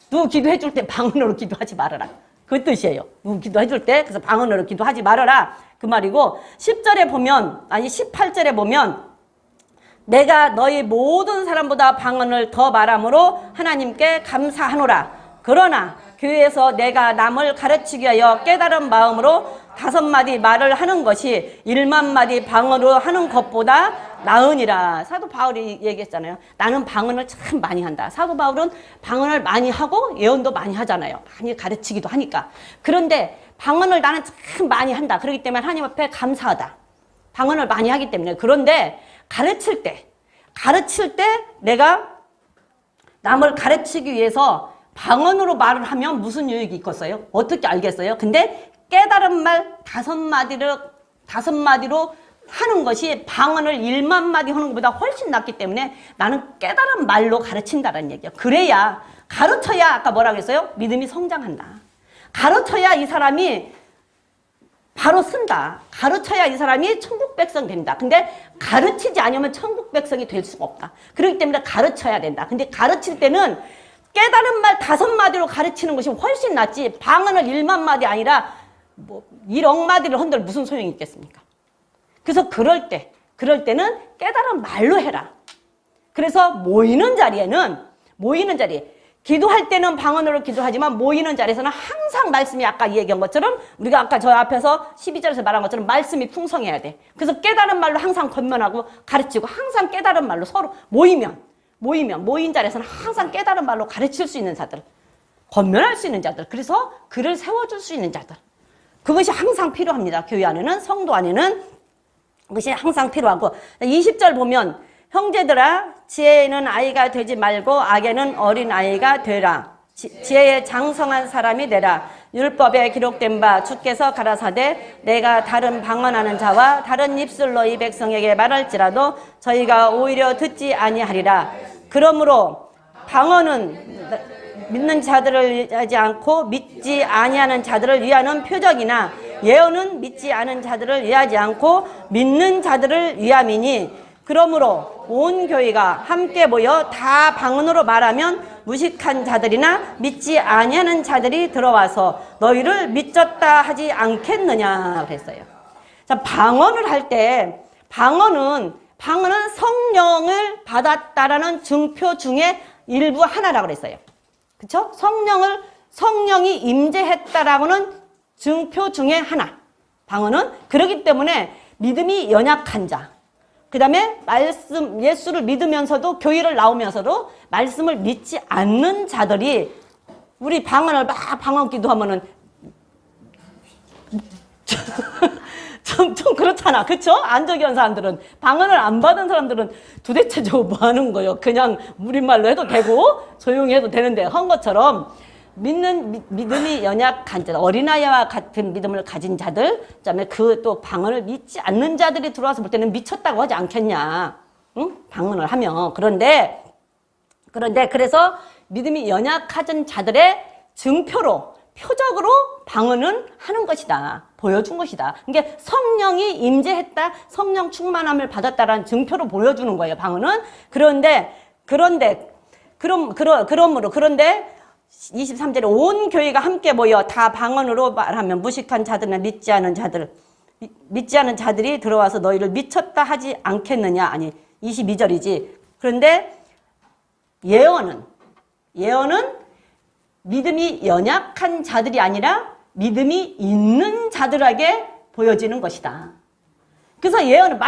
누구 기도해줄 때 방언으로 기도하지 말아라. 그 뜻이에요. 누구 기도해줄 때 그래서 방언으로 기도하지 말아라. 그 말이고 10절에 보면 18절에 보면 내가 너희 모든 사람보다 방언을 더 말함으로 하나님께 감사하노라. 그러나 교회에서 내가 남을 가르치기 위하여 깨달은 마음으로 5마디 말을 하는 것이 1만 마디 방언으로 하는 것보다 나으니라. 사도 바울이 얘기했잖아요. 나는 방언을 참 많이 한다. 사도 바울은 방언을 많이 하고 예언도 많이 하잖아요. 많이 가르치기도 하니까. 그런데 방언을 나는 참 많이 한다. 그렇기 때문에 하나님 앞에 감사하다. 방언을 많이 하기 때문에. 그런데 가르칠 때 내가 남을 가르치기 위해서 방언으로 말을 하면 무슨 유익이 있겠어요? 어떻게 알겠어요? 근데 깨달은 말 5마디로 하는 것이 방언을 1만 마디 하는 것보다 훨씬 낫기 때문에 나는 깨달은 말로 가르친다는 얘기예요. 그래야, 가르쳐야, 아까 뭐라고 했어요? 믿음이 성장한다. 가르쳐야 이 사람이 바로 쓴다. 가르쳐야 이 사람이 천국 백성 된다. 근데 가르치지 않으면 천국 백성이 될 수가 없다. 그렇기 때문에 가르쳐야 된다. 근데 가르칠 때는 깨달은 말 5마디로 가르치는 것이 훨씬 낫지, 방언을 1만 마디 아니라 1억 마디를 한들 무슨 소용이 있겠습니까? 그래서 그럴 때는 깨달은 말로 해라. 그래서 모이는 자리에 기도할 때는 방언으로 기도하지만 모이는 자리에서는 항상 말씀이 아까 얘기한 것처럼, 우리가 아까 저 앞에서 12절에서 말한 것처럼 말씀이 풍성해야 돼. 그래서 깨달은 말로 항상 권면하고 가르치고, 항상 깨달은 말로 서로 모인 자리에서는 항상 깨달은 말로 가르칠 수 있는 자들, 권면할 수 있는 자들, 그래서 글을 세워줄 수 있는 자들, 그것이 항상 필요합니다. 교회 안에는, 성도 안에는 그것이 항상 필요하고. 20절 보면 형제들아, 지혜에는 아이가 되지 말고 악에는 어린 아이가 되라. 지혜에 장성한 사람이 되라. 율법에 기록된 바 주께서 가라사대 내가 다른 방언하는 자와 다른 입술로 이 백성에게 말할지라도 저희가 오히려 듣지 아니하리라. 그러므로 방언은 믿는 자들을 위하지 않고 믿지 아니하는 자들을 위하는 표적이나 예언은 믿지 않은 자들을 위하지 않고 믿는 자들을 위함이니, 그러므로 온 교회가 함께 모여 다 방언으로 말하면 무식한 자들이나 믿지 아니하는 자들이 들어와서 너희를 믿졌다 하지 않겠느냐 그랬어요. 자, 방언을 할 때 방언은 성령을 받았다라는 증표 중에 일부 하나라고 그랬어요. 그렇죠? 성령이 임재했다라고는 증표 중에 하나. 방언은 그렇기 때문에 믿음이 연약한 자, 그 다음에 예수를 믿으면서도, 교회를 나오면서도 말씀을 믿지 않는 자들이, 우리 방언을 막 방언 기도하면은 좀 그렇잖아. 그쵸? 안적이한 사람들은, 방언을 안 받은 사람들은 도대체 저거 뭐 하는 거예요? 그냥 우리말로 해도 되고 조용히 해도 되는데, 한 것처럼 믿음이 연약한 자들, 어린아이와 같은 믿음을 가진 자들, 그다음에 그 또 방언을 믿지 않는 자들이 들어와서 볼 때는 미쳤다고 하지 않겠냐? 응? 방언을 하면. 그런데 그래서 믿음이 연약한 자들의 증표로, 표적으로 방언은 하는 것이다. 보여준 것이다. 그러니까 성령이 임재했다, 성령 충만함을 받았다라는 증표로 보여주는 거예요, 방언은. 그런데 23절에 온 교회가 함께 모여 다 방언으로 말하면 무식한 자들이나 믿지 않은 자들이 들어와서 너희를 미쳤다 하지 않겠느냐. 아니, 22절이지. 그런데 예언은 믿음이 연약한 자들이 아니라 믿음이 있는 자들에게 보여지는 것이다. 그래서 예언은,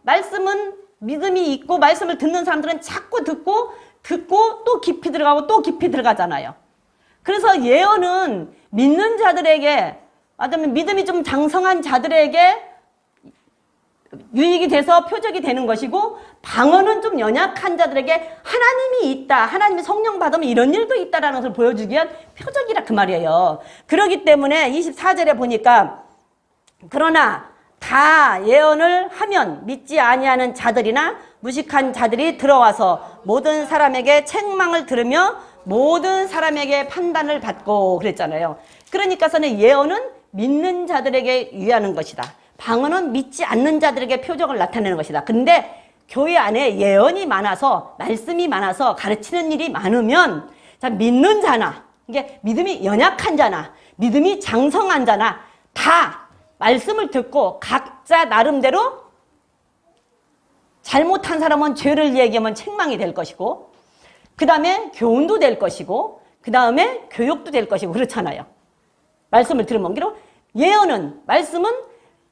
말씀은 믿음이 있고 말씀을 듣는 사람들은 자꾸 듣고 또 깊이 들어가고 또 깊이 들어가잖아요. 그래서 예언은 믿는 자들에게, 아니면 믿음이 좀 장성한 자들에게 유익이 돼서 표적이 되는 것이고, 방언은 좀 연약한 자들에게 하나님이 있다, 하나님이 성령 받으면 이런 일도 있다라는 것을 보여주기 위한 표적이라 그 말이에요. 그렇기 때문에 24절에 보니까, 그러나 다 예언을 하면 믿지 아니하는 자들이나 무식한 자들이 들어와서 모든 사람에게 책망을 들으며 모든 사람에게 판단을 받고 그랬잖아요. 그러니까서는 예언은 믿는 자들에게 위하는 것이다. 방언은 믿지 않는 자들에게 표적을 나타내는 것이다. 근데 교회 안에 예언이 많아서, 말씀이 많아서 가르치는 일이 많으면, 자, 믿는 자나, 이게 믿음이 연약한 자나, 믿음이 장성한 자나 다 말씀을 듣고 각자 나름대로 잘못한 사람은 죄를 얘기하면 책망이 될 것이고, 그 다음에 교훈도 될 것이고, 그 다음에 교육도 될 것이고, 그렇잖아요. 말씀을 들으면 예언은, 말씀은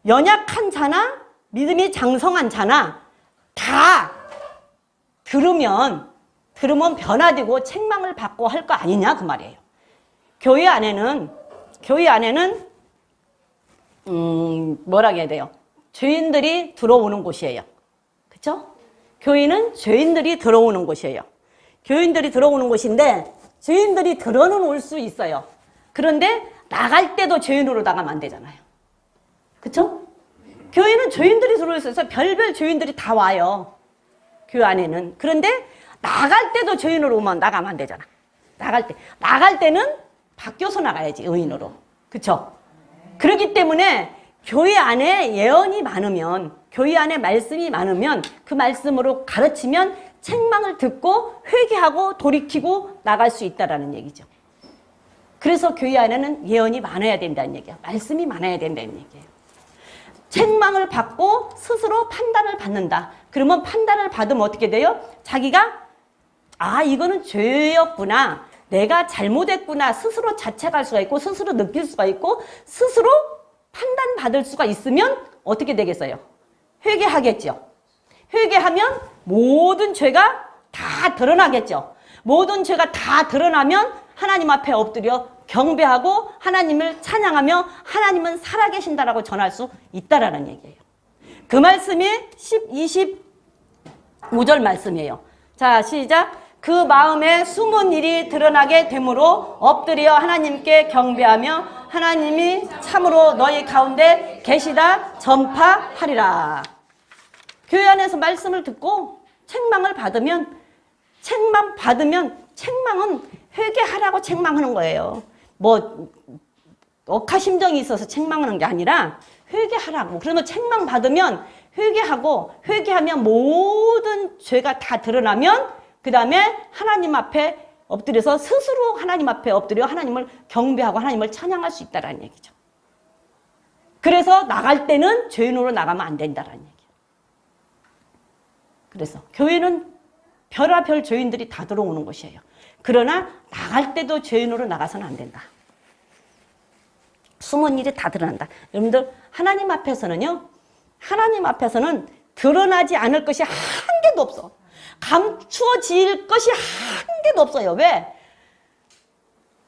연약한 자나 믿음이 장성한 자나 다 들으면 변화되고 책망을 받고 할 거 아니냐 그 말이에요. 교회 안에는 뭐라 해야 돼요? 죄인들이 들어오는 곳이에요. 그렇죠? 교회는 죄인들이 들어오는 곳이에요. 교인들이 들어오는 곳인데 죄인들이 들어는 올 수 있어요. 그런데 나갈 때도 죄인으로 나가면 안 되잖아요. 그렇죠? 교회는 죄인들이 들어올 수 있어서 별별 죄인들이 다 와요. 교회 안에는. 그런데 나갈 때도 죄인으로 오면 나가면 안 되잖아. 나갈 때는 바뀌어서 나가야지, 의인으로. 그렇죠? 그렇기 때문에 교회 안에 예언이 많으면, 교회 안에 말씀이 많으면 그 말씀으로 가르치면 책망을 듣고 회개하고 돌이키고 나갈 수 있다라는 얘기죠. 그래서 교회 안에는 예언이 많아야 된다는 얘기야. 말씀이 많아야 된다는 얘기예요. 책망을 받고 스스로 판단을 받는다. 그러면 판단을 받으면 어떻게 돼요? 자기가 이거는 죄였구나. 내가 잘못했구나. 스스로 자책할 수가 있고 스스로 느낄 수가 있고 스스로 판단받을 수가 있으면 어떻게 되겠어요? 회개하겠죠. 회개하면 모든 죄가 다 드러나겠죠. 모든 죄가 다 드러나면 하나님 앞에 엎드려 경배하고 하나님을 찬양하며 하나님은 살아계신다라고 전할 수 있다라는 얘기예요. 그 말씀이 25절 말씀이에요. 자, 시작. 그 마음에 숨은 일이 드러나게 되므로 엎드려 하나님께 경배하며 하나님이 참으로 너희 가운데 계시다 전파하리라. 교회 안에서 말씀을 듣고 책망을 받으면 책망은 회개하라고 책망하는 거예요. 억하심정이 있어서 책망하는 게 아니라 회개하라고. 그러면 책망 받으면 회개하면 모든 죄가 다 드러나면 그 다음에 하나님 앞에 엎드려서 스스로 하나님 앞에 엎드려 하나님을 경배하고 하나님을 찬양할 수 있다는 얘기죠. 그래서 나갈 때는 죄인으로 나가면 안 된다는 얘기예요. 그래서 교회는 별의별 죄인들이 다 들어오는 곳이에요. 그러나 나갈 때도 죄인으로 나가서는 안 된다. 숨은 일이 다 드러난다. 여러분들 하나님 앞에서는 드러나지 않을 것이 한 개도 없어. 감추어질 것이 한 개도 없어요. 왜?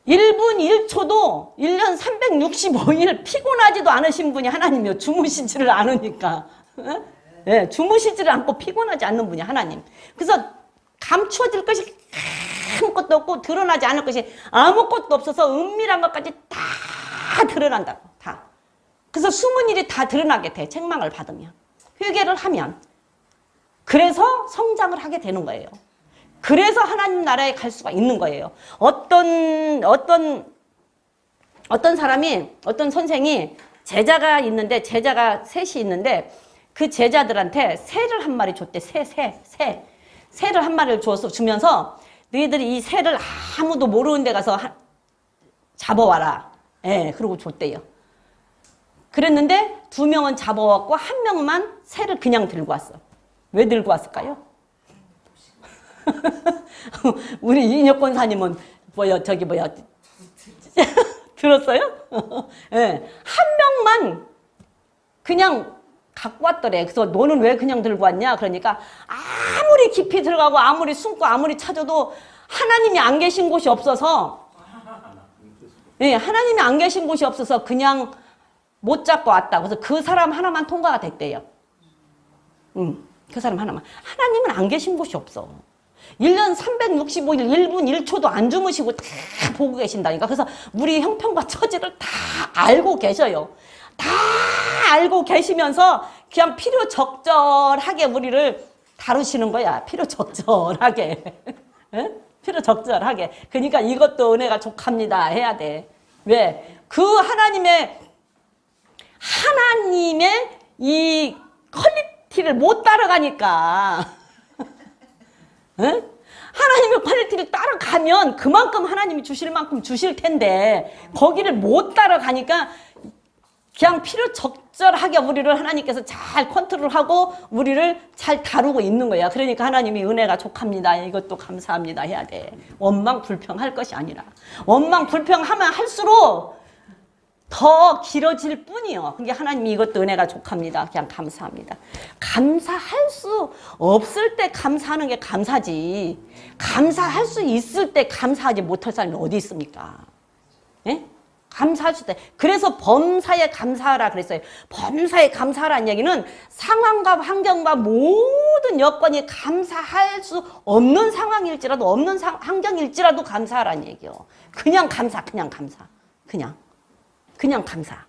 1분 1초도 1년 365일 피곤하지도 않으신 분이 하나님이요. 주무시지를 않으니까. 네, 주무시지를 않고 피곤하지 않는 분이 하나님. 그래서 감추어질 것이 아무것도 없고 드러나지 않을 것이 아무것도 없어서 은밀한 것까지 다 드러난다고. 다. 그래서 숨은 일이 다 드러나게 돼. 책망을 받으면. 회개를 하면. 그래서 성장을 하게 되는 거예요. 그래서 하나님 나라에 갈 수가 있는 거예요. 어떤 선생이 제자가 있는데, 제자가 셋이 있는데, 그 제자들한테 새를 한 마리 줬대. 새를 한 마리를 주면서, 너희들이 이 새를 아무도 모르는 데 가서 잡아와라. 예, 그러고 줬대요. 그랬는데, 2명은 잡아왔고, 1명만 새를 그냥 들고 왔어. 왜 들고 왔을까요? 우리 이인혁 권사님은 들었어요? 네. 1명만 그냥 갖고 왔더래. 그래서 너는 왜 그냥 들고 왔냐? 그러니까 아무리 깊이 들어가고 아무리 숨고 아무리 찾아도 하나님이 안 계신 곳이 없어서, 네, 하나님이 안 계신 곳이 없어서 그냥 못 잡고 왔다. 그래서 그 사람 하나만 통과가 됐대요. 그 사람 하나만. 하나님은 안 계신 곳이 없어. 1년 365일 1분 1초도 안 주무시고 다 보고 계신다니까. 그래서 우리 형편과 처지를 다 알고 계셔요. 다 알고 계시면서 그냥 필요 적절하게 우리를 다루시는 거야. 필요 적절하게. 필요 적절하게. 그러니까 이것도 은혜가 족합니다 해야 돼. 왜? 그 하나님의 이 퀄리티를 못 따라가니까. 하나님의 퀄리티를 따라가면 그만큼 하나님이 주실 만큼 주실 텐데 거기를 못 따라가니까 그냥 필요 적절하게 우리를 하나님께서 잘 컨트롤하고 우리를 잘 다루고 있는 거야. 그러니까 하나님이 은혜가 족합니다. 이것도 감사합니다 해야 돼. 원망 불평할 것이 아니라. 원망 불평하면 할수록 더 길어질 뿐이요. 그게 하나님이 이것도 은혜가 족합니다. 그냥 감사합니다. 감사할 수 없을 때 감사하는 게 감사지. 감사할 수 있을 때 감사하지 못할 사람이 어디 있습니까? 예? 감사할 수 있다. 그래서 범사에 감사하라 그랬어요. 범사에 감사하라는 얘기는 상황과 환경과 모든 여건이 감사할 수 없는 상황일지라도 없는 환경일지라도 감사하라는 얘기요. 그냥 감사, 그냥 감사. 그냥 감사.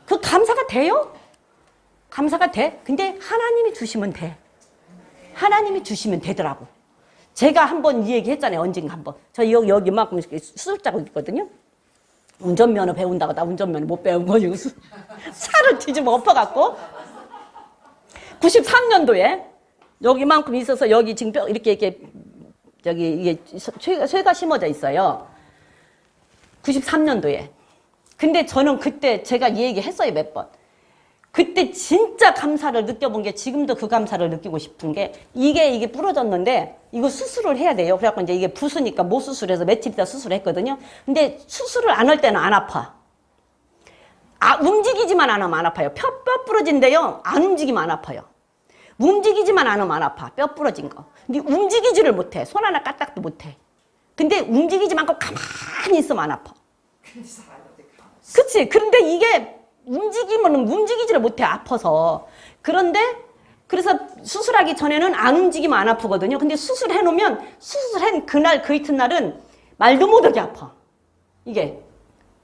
그 감사가 돼요? 감사가 돼? 근데 하나님이 주시면 돼. 하나님이 주시면 되더라고. 제가 한번 이 얘기 했잖아요. 언젠가 한번. 저 여기만큼 수술자고 있거든요. 운전면허 배운다고 나 운전면허 못 배운 거지. 차를 뒤집어 엎어갖고 93년도에 여기만큼 있어서 여기 지금 이렇게 저기 이게 쇠가 심어져 있어요. 93년도에. 근데 저는 그때 제가 이 얘기 했어요, 몇 번. 그때 진짜 감사를 느껴본 게 지금도 그 감사를 느끼고 싶은 게 이게 부러졌는데 이거 수술을 해야 돼요. 그래갖고 이제 이게 부수니까 못 수술해서 며칠 있다 수술했거든요. 근데 수술을 안 할 때는 안 아파. 움직이지만 안 하면 안 아파요. 뼈 부러진데요. 안 움직이면 안 아파요. 움직이지만 안 하면 안 아파. 뼈 부러진 거. 근데 움직이지를 못해. 손 하나 까딱도 못해. 근데 움직이지 않고 가만히 있으면 안 아파. 그치? 그런데 이게 움직이면 움직이지를 못해. 아파서. 그런데 그래서 수술하기 전에는 안 움직이면 안 아프거든요. 근데 수술해 놓으면 수술한 그날 그 이튿날은 말도 못하게 아파. 이게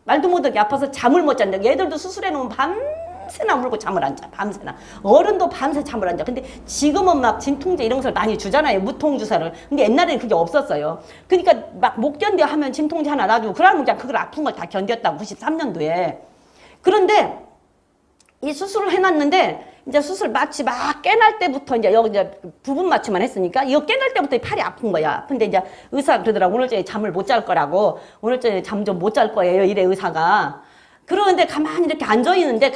말도 못하게 아파서 잠을 못 잔다. 얘들도 수술해 놓으면 밤새나 울고 잠을 안 자. 밤새나. 어른도 밤새 잠을 안 자. 근데 지금은 막 진통제 이런 것을 많이 주잖아요. 무통주사를. 근데 옛날에는 그게 없었어요. 그러니까 막 못 견뎌 하면 진통제 하나 놔주고 그러면 그냥 그걸 아픈 걸 다 견뎠다고 93년도에. 그런데 이 수술을 해놨는데 이제 수술 마취 막 깨날 때부터 이제 여기 이제 부분 마취만 했으니까 이거 깨날 때부터 팔이 아픈 거야. 근데 이제 의사가 그러더라고. 오늘 저녁에 잠을 못 잘 거라고. 오늘 저녁에 잠 좀 못 잘 거예요. 이래 의사가. 그러는데 가만히 이렇게 앉아 있는데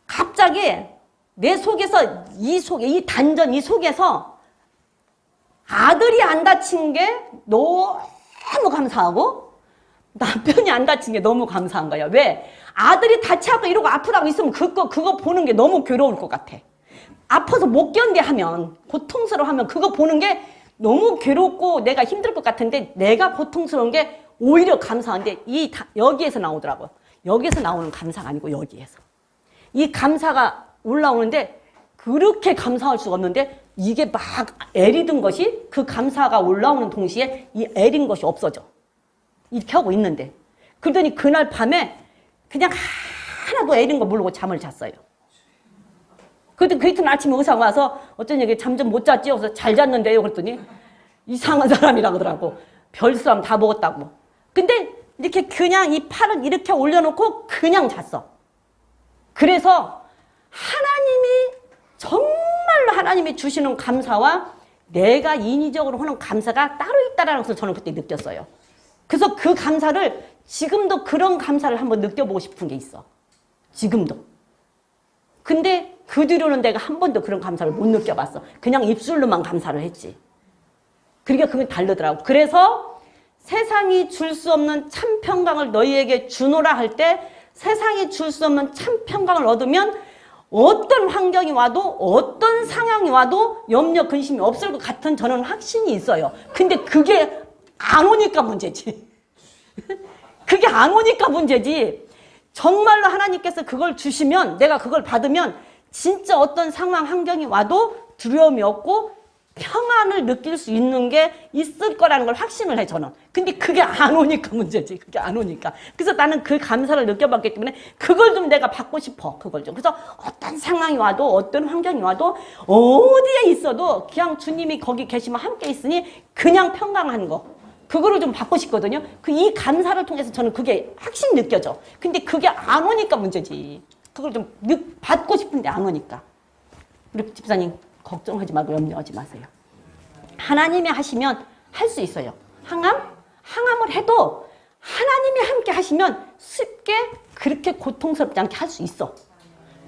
갑자기 내 속에서 이 단전 이 속에서 아들이 안 다친 게 너무 감사하고 남편이 안 다친 게 너무 감사한 거야. 왜? 아들이 다치고 이러고 아프다고 있으면 그거 보는 게 너무 괴로울 것 같아. 아파서 못 견뎌 하면, 고통스러워하면 그거 보는 게 너무 괴롭고 내가 힘들 것 같은데 내가 고통스러운 게 오히려 감사한데 여기에서 나오더라고요. 여기에서 나오는 감사가 아니고 여기에서. 이 감사가 올라오는데 그렇게 감사할 수가 없는데 이게 막 애리던 것이 그 감사가 올라오는 동시에 이 애린 것이 없어져. 이렇게 하고 있는데. 그러더니 그날 밤에 그냥 하나도 애린 거 모르고 잠을 잤어요. 그랬더니 그 이튿날 아침에 의사가 와서 어쩐 얘기 잠 좀 못 잤지요? 그래서 잘 잤는데요. 그랬더니 이상한 사람이라 그러더라고. 별 사람 다 먹었다고. 근데 이렇게 그냥 이 팔을 이렇게 올려놓고 그냥 잤어. 그래서 하나님이 정말로 하나님이 주시는 감사와 내가 인위적으로 하는 감사가 따로 있다는 것을 저는 그때 느꼈어요. 그래서 그 감사를 지금도 그런 감사를 한번 느껴보고 싶은 게 있어. 지금도. 근데 그 뒤로는 내가 한 번도 그런 감사를 못 느껴봤어. 그냥 입술로만 감사를 했지. 그러니까 그게 다르더라고. 그래서 세상이 줄 수 없는 참 평강을 너희에게 주노라 할 때 세상이 줄 수 없는 참 평강을 얻으면 어떤 환경이 와도 어떤 상황이 와도 염려 근심이 없을 것 같은 저는 확신이 있어요. 근데 그게 안 오니까 문제지. 그게 안 오니까 문제지. 정말로 하나님께서 그걸 주시면 내가 그걸 받으면 진짜 어떤 상황 환경이 와도 두려움이 없고 평안을 느낄 수 있는 게 있을 거라는 걸 확신을 해 저는. 근데 그게 안 오니까 문제지. 그게 안 오니까. 그래서 나는 그 감사를 느껴봤기 때문에 그걸 좀 내가 받고 싶어. 그걸 좀. 그래서 어떤 상황이 와도 어떤 환경이 와도 어디에 있어도 그냥 주님이 거기 계시면 함께 있으니 그냥 평강한 거. 그거를 좀 받고 싶거든요. 이 감사를 통해서 저는 그게 확실히 느껴져. 근데 그게 안 오니까 문제지. 그걸 좀 받고 싶은데 안 오니까. 우리 집사님 걱정하지 말고 염려하지 마세요. 하나님이 하시면 할 수 있어요. 항암을 해도 하나님이 함께 하시면 쉽게 그렇게 고통스럽지 않게 할 수 있어.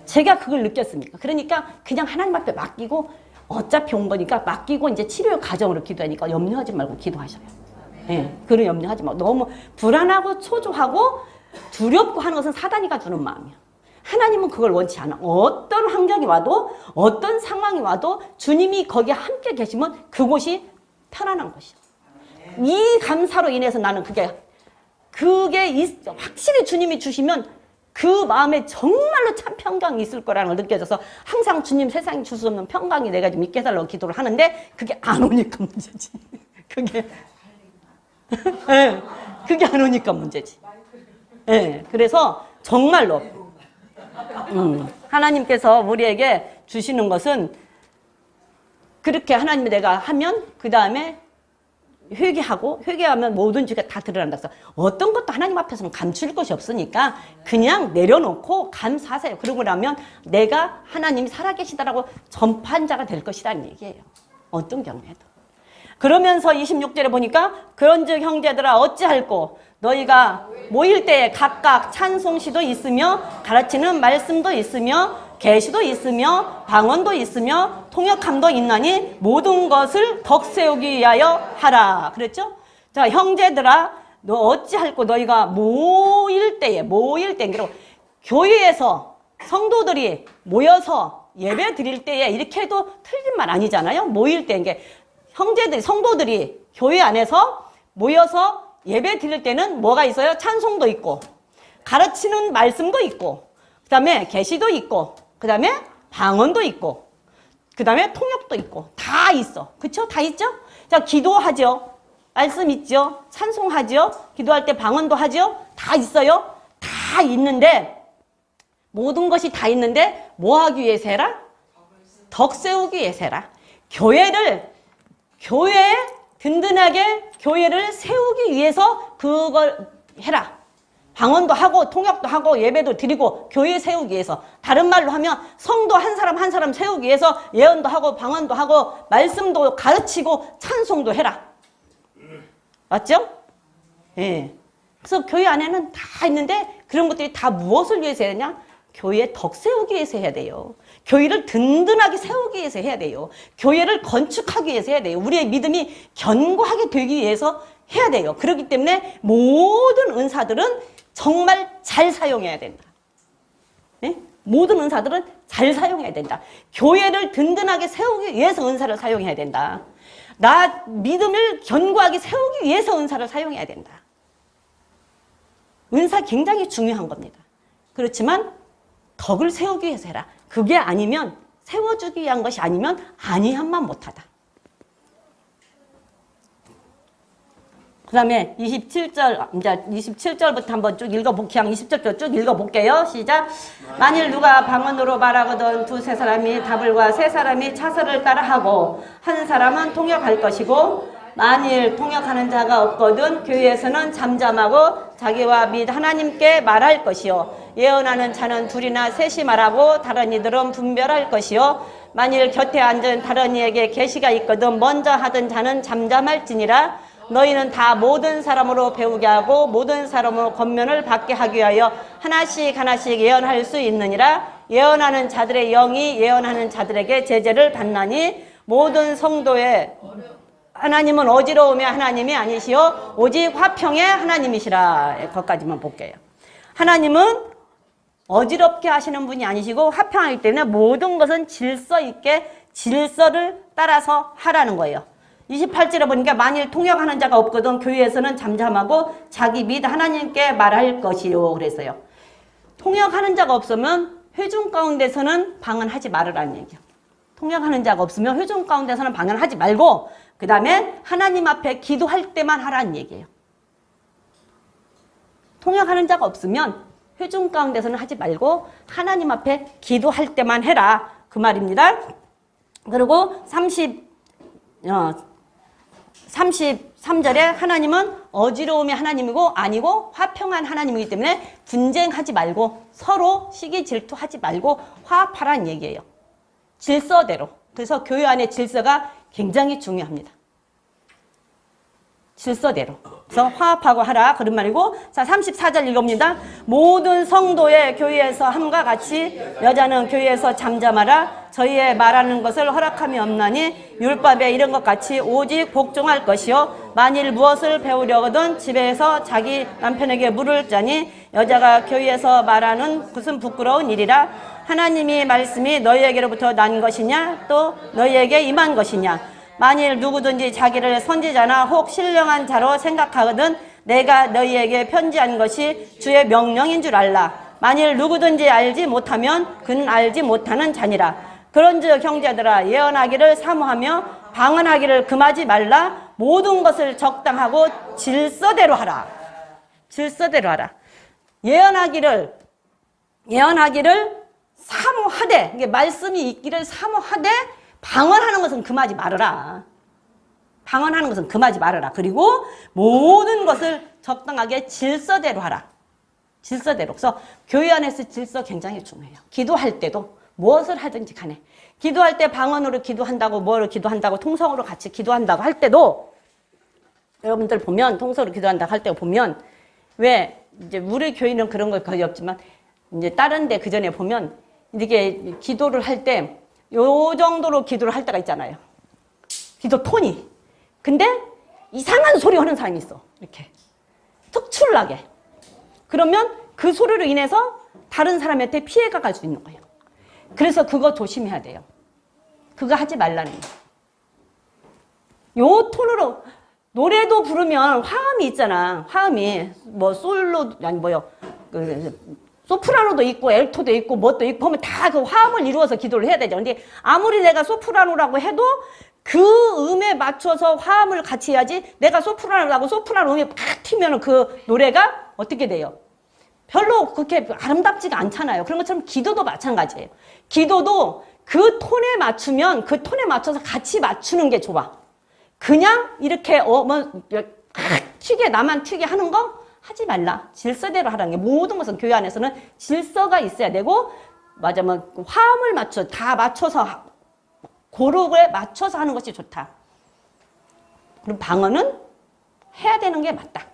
제가 그걸 느꼈습니다. 그러니까 그냥 하나님 앞에 맡기고 어차피 온 거니까 맡기고 이제 치료 과정으로 기도하니까 염려하지 말고 기도하셔요. 예, 그런 염려하지 말고. 너무 불안하고 초조하고 두렵고 하는 것은 사단이가 주는 마음이야. 하나님은 그걸 원치 않아. 어떤 환경이 와도 어떤 상황이 와도 주님이 거기에 함께 계시면 그곳이 편안한 것이야. 이 감사로 인해서 나는 그게 확실히 주님이 주시면 그 마음에 정말로 참 평강이 있을 거라는 걸 느껴져서 항상 주님 세상에 줄 수 없는 평강이 내가 좀 있게 해달라고 기도를 하는데 그게 안 오니까 문제지. 그게 네, 그게 안 오니까 문제지. 네, 그래서 정말로 하나님께서 우리에게 주시는 것은 그렇게 하나님이 내가 하면 그 다음에 회개하면 모든 죄가 다 드러난다. 그래서 어떤 것도 하나님 앞에서는 감출 것이 없으니까 그냥 내려놓고 감사하세요. 그러고 나면 내가 하나님이 살아계시다라고 전파한 자가 될 것이라는 얘기예요. 어떤 경우에도. 그러면서 26절에 보니까 그런즉 형제들아 어찌할꼬 너희가 모일 때에 각각 찬송시도 있으며 가르치는 말씀도 있으며 계시도 있으며 방언도 있으며 통역함도 있나니 모든 것을 덕세우기 위하여 하라. 그랬죠? 자, 형제들아 너 어찌할꼬 너희가 모일 때에 그리고 교회에서 성도들이 모여서 예배 드릴 때에 이렇게 해도 틀린 말 아니잖아요. 모일 때 이게 형제들이 성도들이 교회 안에서 모여서 예배 드릴 때는 뭐가 있어요? 찬송도 있고 가르치는 말씀도 있고 그 다음에 계시도 있고 그 다음에 방언도 있고 그 다음에 통역도 있고 다 있어. 그쵸? 다 있죠? 자, 기도하죠. 말씀 있죠? 찬송하죠? 기도할 때 방언도 하죠? 다 있어요. 다 있는데 모든 것이 다 있는데 뭐 하기 위해서 해라? 덕 세우기 위해서 해라. 교회에 든든하게 교회를 세우기 위해서 그걸 해라. 방언도 하고 통역도 하고 예배도 드리고 교회 세우기 위해서. 다른 말로 하면 성도 한 사람 한 사람 세우기 위해서 예언도 하고 방언도 하고 말씀도 가르치고 찬송도 해라. 맞죠? 예. 그래서 교회 안에는 다 있는데 그런 것들이 다 무엇을 위해서 해야 되냐? 교회 덕 세우기 위해서 해야 돼요. 교회를 든든하게 세우기 위해서 해야 돼요. 교회를 건축하기 위해서 해야 돼요. 우리의 믿음이 견고하게 되기 위해서 해야 돼요. 그렇기 때문에 모든 은사들은 정말 잘 사용해야 된다. 네? 모든 은사들은 잘 사용해야 된다. 교회를 든든하게 세우기 위해서 은사를 사용해야 된다. 나 믿음을 견고하게 세우기 위해서 은사를 사용해야 된다. 은사 굉장히 중요한 겁니다. 그렇지만 덕을 세우기 위해서 해라. 그게 아니면 세워주기 위한 것이 아니면 아니함만 못하다. 그 다음에 27절부터 한번 쭉 읽어볼게요. 20절부터 쭉 읽어볼게요. 시작. 만일 누가 방언으로 말하거든 두세 사람이 답을과 세 사람이 차서를 따라하고 한 사람은 통역할 것이고 만일 통역하는 자가 없거든 교회에서는 잠잠하고 자기와 및 하나님께 말할 것이요 예언하는 자는 둘이나 셋이 말하고 다른 이들은 분별할 것이요 만일 곁에 앉은 다른 이에게 계시가 있거든 먼저 하던 자는 잠잠할지니라. 너희는 다 모든 사람으로 배우게 하고 모든 사람으로 권면을 받게 하기 위하여 하나씩 하나씩 예언할 수 있느니라. 예언하는 자들의 영이 예언하는 자들에게 제재를 받나니 모든 성도의 하나님은 어지러움의 하나님이 아니시오 오직 화평의 하나님이시라. 거기까지만 볼게요. 하나님은 어지럽게 하시는 분이 아니시고 화평하기 때문에 모든 것은 질서 있게 질서를 따라서 하라는 거예요. 28절에 보니까 만일 통역하는 자가 없거든 교회에서는 잠잠하고 자기 및 하나님께 말할 것이요 그랬어요. 통역하는 자가 없으면 회중 가운데서는 방언하지 말으라는 얘기예요. 통역하는 자가 없으면 회중 가운데서는 방언하지 말고 그 다음에 하나님 앞에 기도할 때만 하라는 얘기예요. 통역하는 자가 없으면 회중 가운데서는 하지 말고 하나님 앞에 기도할 때만 해라 그 말입니다. 그리고 33절에 하나님은 어지러움의 하나님이고 아니고 화평한 하나님이기 때문에 분쟁하지 말고 서로 시기 질투하지 말고 화합하라는 얘기예요. 질서대로. 그래서 교회 안의 질서가 굉장히 중요합니다. 질서대로. 그래서 화합하고 하라 그런 말이고, 자 34절 읽어봅니다. 모든 성도의 교회에서 함과 같이 여자는 교회에서 잠잠하라. 저희의 말하는 것을 허락함이 없나니 율법에 이런 것 같이 오직 복종할 것이요 만일 무엇을 배우려거든 집에서 자기 남편에게 물을 자니 여자가 교회에서 말하는 것은 부끄러운 일이라. 하나님이 말씀이 너희에게로부터 난 것이냐 또 너희에게 임한 것이냐. 만일 누구든지 자기를 선지자나 혹 신령한 자로 생각하거든 내가 너희에게 편지한 것이 주의 명령인 줄 알라. 만일 누구든지 알지 못하면 그는 알지 못하는 자니라. 그런즉 형제들아 예언하기를 사모하며 방언하기를 금하지 말라. 모든 것을 적당하고 질서대로 하라. 질서대로 하라. 예언하기를 사모하되, 이게 말씀이 있기를 사모하되 방언하는 것은 금하지 말아라. 방언하는 것은 금하지 말아라. 그리고 모든 것을 적당하게 질서대로 하라. 질서대로. 그래서 교회 안에서 질서 굉장히 중요해요. 기도할 때도 무엇을 하든지 간에 기도할 때 방언으로 기도한다고 뭐를 기도한다고 통성으로 같이 기도한다고 할 때도 여러분들 보면 통성으로 기도한다고 할 때 보면 왜 이제 우리 교회는 그런 거 거의 없지만 이제 다른 데 그 전에 보면 이렇게 기도를 할 때 요 정도로 기도를 할 때가 있잖아요. 기도 톤이. 근데 이상한 소리 하는 사람이 있어. 이렇게. 특출나게. 그러면 그 소리로 인해서 다른 사람한테 피해가 갈 수 있는 거예요. 그래서 그거 조심해야 돼요. 그거 하지 말라는 거예요. 요 톤으로 노래도 부르면 화음이 있잖아. 화음이 뭐 솔로 아니 뭐요. 소프라노도 있고 엘토도 있고 뭣도 있고 하면 다 그 화음을 이루어서 기도를 해야 되죠. 근데 아무리 내가 소프라노라고 해도 그 음에 맞춰서 화음을 같이 해야지. 내가 소프라노라고 소프라노 음이 팍 튀면 그 노래가 어떻게 돼요? 별로 그렇게 아름답지가 않잖아요. 그런 것처럼 기도도 마찬가지예요. 기도도 그 톤에 맞추면 그 톤에 맞춰서 같이 맞추는 게 좋아. 그냥 이렇게 튀게 나만 튀게 하는 거 하지 말라. 질서대로 하라는 게 모든 것은 교회 안에서는 질서가 있어야 되고 맞아 뭐 화음을 다 맞춰서 고르게 맞춰서 하는 것이 좋다. 그럼 방언은 해야 되는 게 맞다.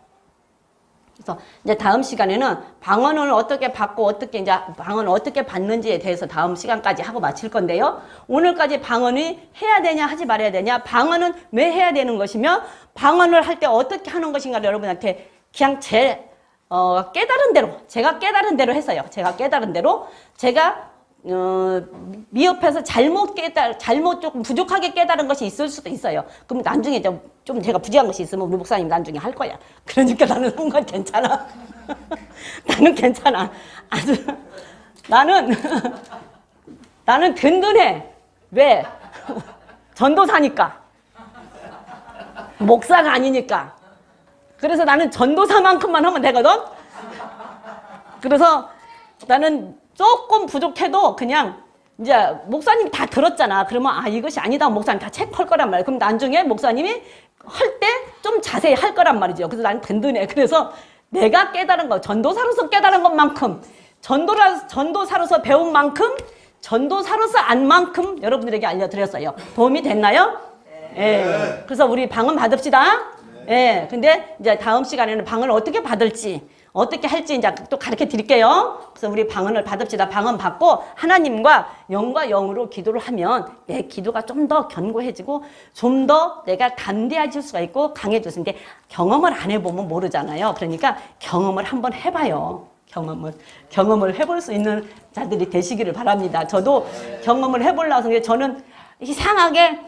그래서 이제 다음 시간에는 방언을 어떻게 받고 어떻게 이제 방언을 어떻게 받는지에 대해서 다음 시간까지 하고 마칠 건데요. 오늘까지 방언이 해야 되냐 하지 말아야 되냐, 방언은 왜 해야 되는 것이며 방언을 할 때 어떻게 하는 것인가를 여러분한테 그냥 제 깨달은 대로 제가 깨달은 대로 했어요. 제가 깨달은 대로 제가 미흡해서 잘못 조금 부족하게 깨달은 것이 있을 수도 있어요. 그럼 나중에 좀 제가 부족한 것이 있으면 우리 목사님 나중에 할 거야. 그러니까 나는 상관 괜찮아. 나는 괜찮아. 아주 나는 든든해. 왜? 전도사니까. 목사가 아니니까. 그래서 나는 전도사만큼만 하면 되거든. 그래서 나는 조금 부족해도 그냥 이제 목사님이 다 들었잖아. 그러면 이것이 아니다. 목사님 다 체크할 거란 말이야. 그럼 나중에 목사님이 할 때 좀 자세히 할 거란 말이죠. 그래서 나는 든든해. 그래서 내가 깨달은 거, 전도사로서 깨달은 것만큼, 전도사로서 배운 만큼, 전도사로서 안 만큼 여러분들에게 알려드렸어요. 도움이 됐나요? 예. 그래서 우리 방언 받읍시다. 예. 근데 이제 다음 시간에는 방언을 어떻게 받을지, 어떻게 할지 이제 또 가르쳐 드릴게요. 그래서 우리 방언을 받읍시다. 방언 받고 하나님과 영과 영으로 기도를 하면 내 기도가 좀 더 견고해지고 좀 더 내가 담대해질 수가 있고 강해질 수 있는데 경험을 안 해보면 모르잖아요. 그러니까 경험을 한번 해봐요. 경험을 해볼 수 있는 자들이 되시기를 바랍니다. 저도 경험을 해보려고 해서 저는 이상하게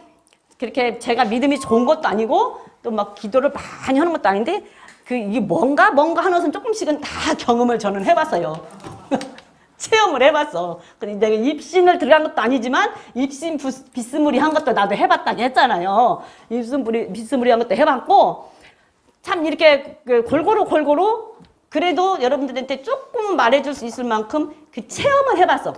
그렇게 제가 믿음이 좋은 것도 아니고 또 막 기도를 많이 하는 것도 아닌데 이게 뭔가 하는 것은 조금씩은 다 경험을 저는 해봤어요. 체험을 해봤어. 근데 내가 입신을 들어간 것도 아니지만 입신 비스무리한 것도 나도 해봤다고 했잖아요. 입신 비스무리한 것도 해봤고 참 이렇게 골고루 그래도 여러분들한테 조금 말해줄 수 있을 만큼 그 체험을 해봤어.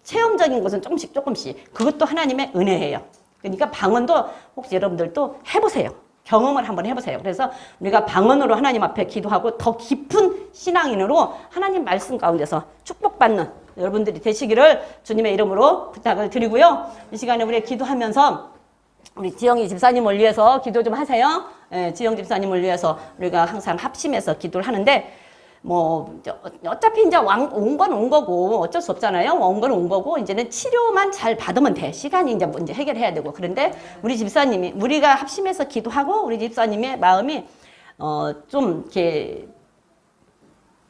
체험적인 것은 조금씩. 그것도 하나님의 은혜예요. 그러니까 방언도 혹시 여러분들도 해보세요. 경험을 한번 해보세요. 그래서 우리가 방언으로 하나님 앞에 기도하고 더 깊은 신앙인으로 하나님 말씀 가운데서 축복받는 여러분들이 되시기를 주님의 이름으로 부탁을 드리고요. 이 시간에 우리 기도하면서 우리 지영이 집사님을 위해서 기도 좀 하세요. 예, 지영 집사님을 위해서 우리가 항상 합심해서 기도를 하는데 뭐 어차피 이제 온 건 온 거고 어쩔 수 없잖아요. 온 건 온 거고 이제는 치료만 잘 받으면 돼. 시간이 이제 문제 해결해야 되고. 그런데 우리 집사님이 우리가 합심해서 기도하고 우리 집사님의 마음이 좀 이렇게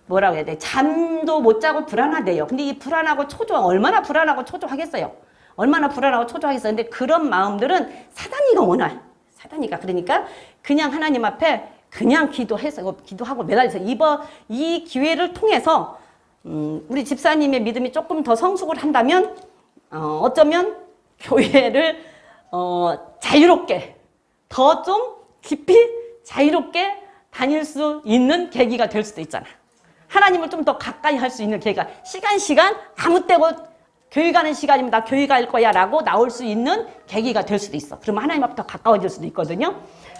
뭐라고 해야 돼? 잠도 못 자고 불안하대요. 근데 이 불안하고 초조한 얼마나 불안하고 초조하겠어요. 얼마나 불안하고 초조하겠어요. 근데 그런 마음들은 사단이가 원할. 사단이가 그러니까 그냥 하나님 앞에 그냥 기도해서 기도하고 매달려서 이 기회를 통해서 우리 집사님의 믿음이 조금 더 성숙을 한다면 어쩌면 교회를 자유롭게 더 좀 깊이 자유롭게 다닐 수 있는 계기가 될 수도 있잖아. 하나님을 좀 더 가까이 할 수 있는 계기가 시간 아무 때고 교회 가는 시간이면 나 교회 갈 거야 라고 나올 수 있는 계기가 될 수도 있어. 그러면 하나님 앞에 더 가까워질 수도 있거든요.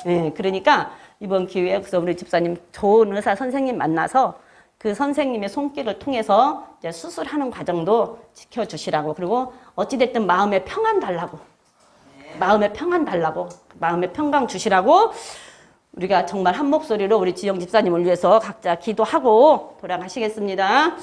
예, 그러니까 이번 기회에 그래서 우리 집사님 좋은 의사 선생님 만나서 그 선생님의 손길을 통해서 이제 수술하는 과정도 지켜주시라고 그리고 어찌됐든 마음에 평안 달라고 마음에 평안 달라고 마음에 평강 주시라고 우리가 정말 한 목소리로 우리 지영 집사님을 위해서 각자 기도하고 돌아가시겠습니다.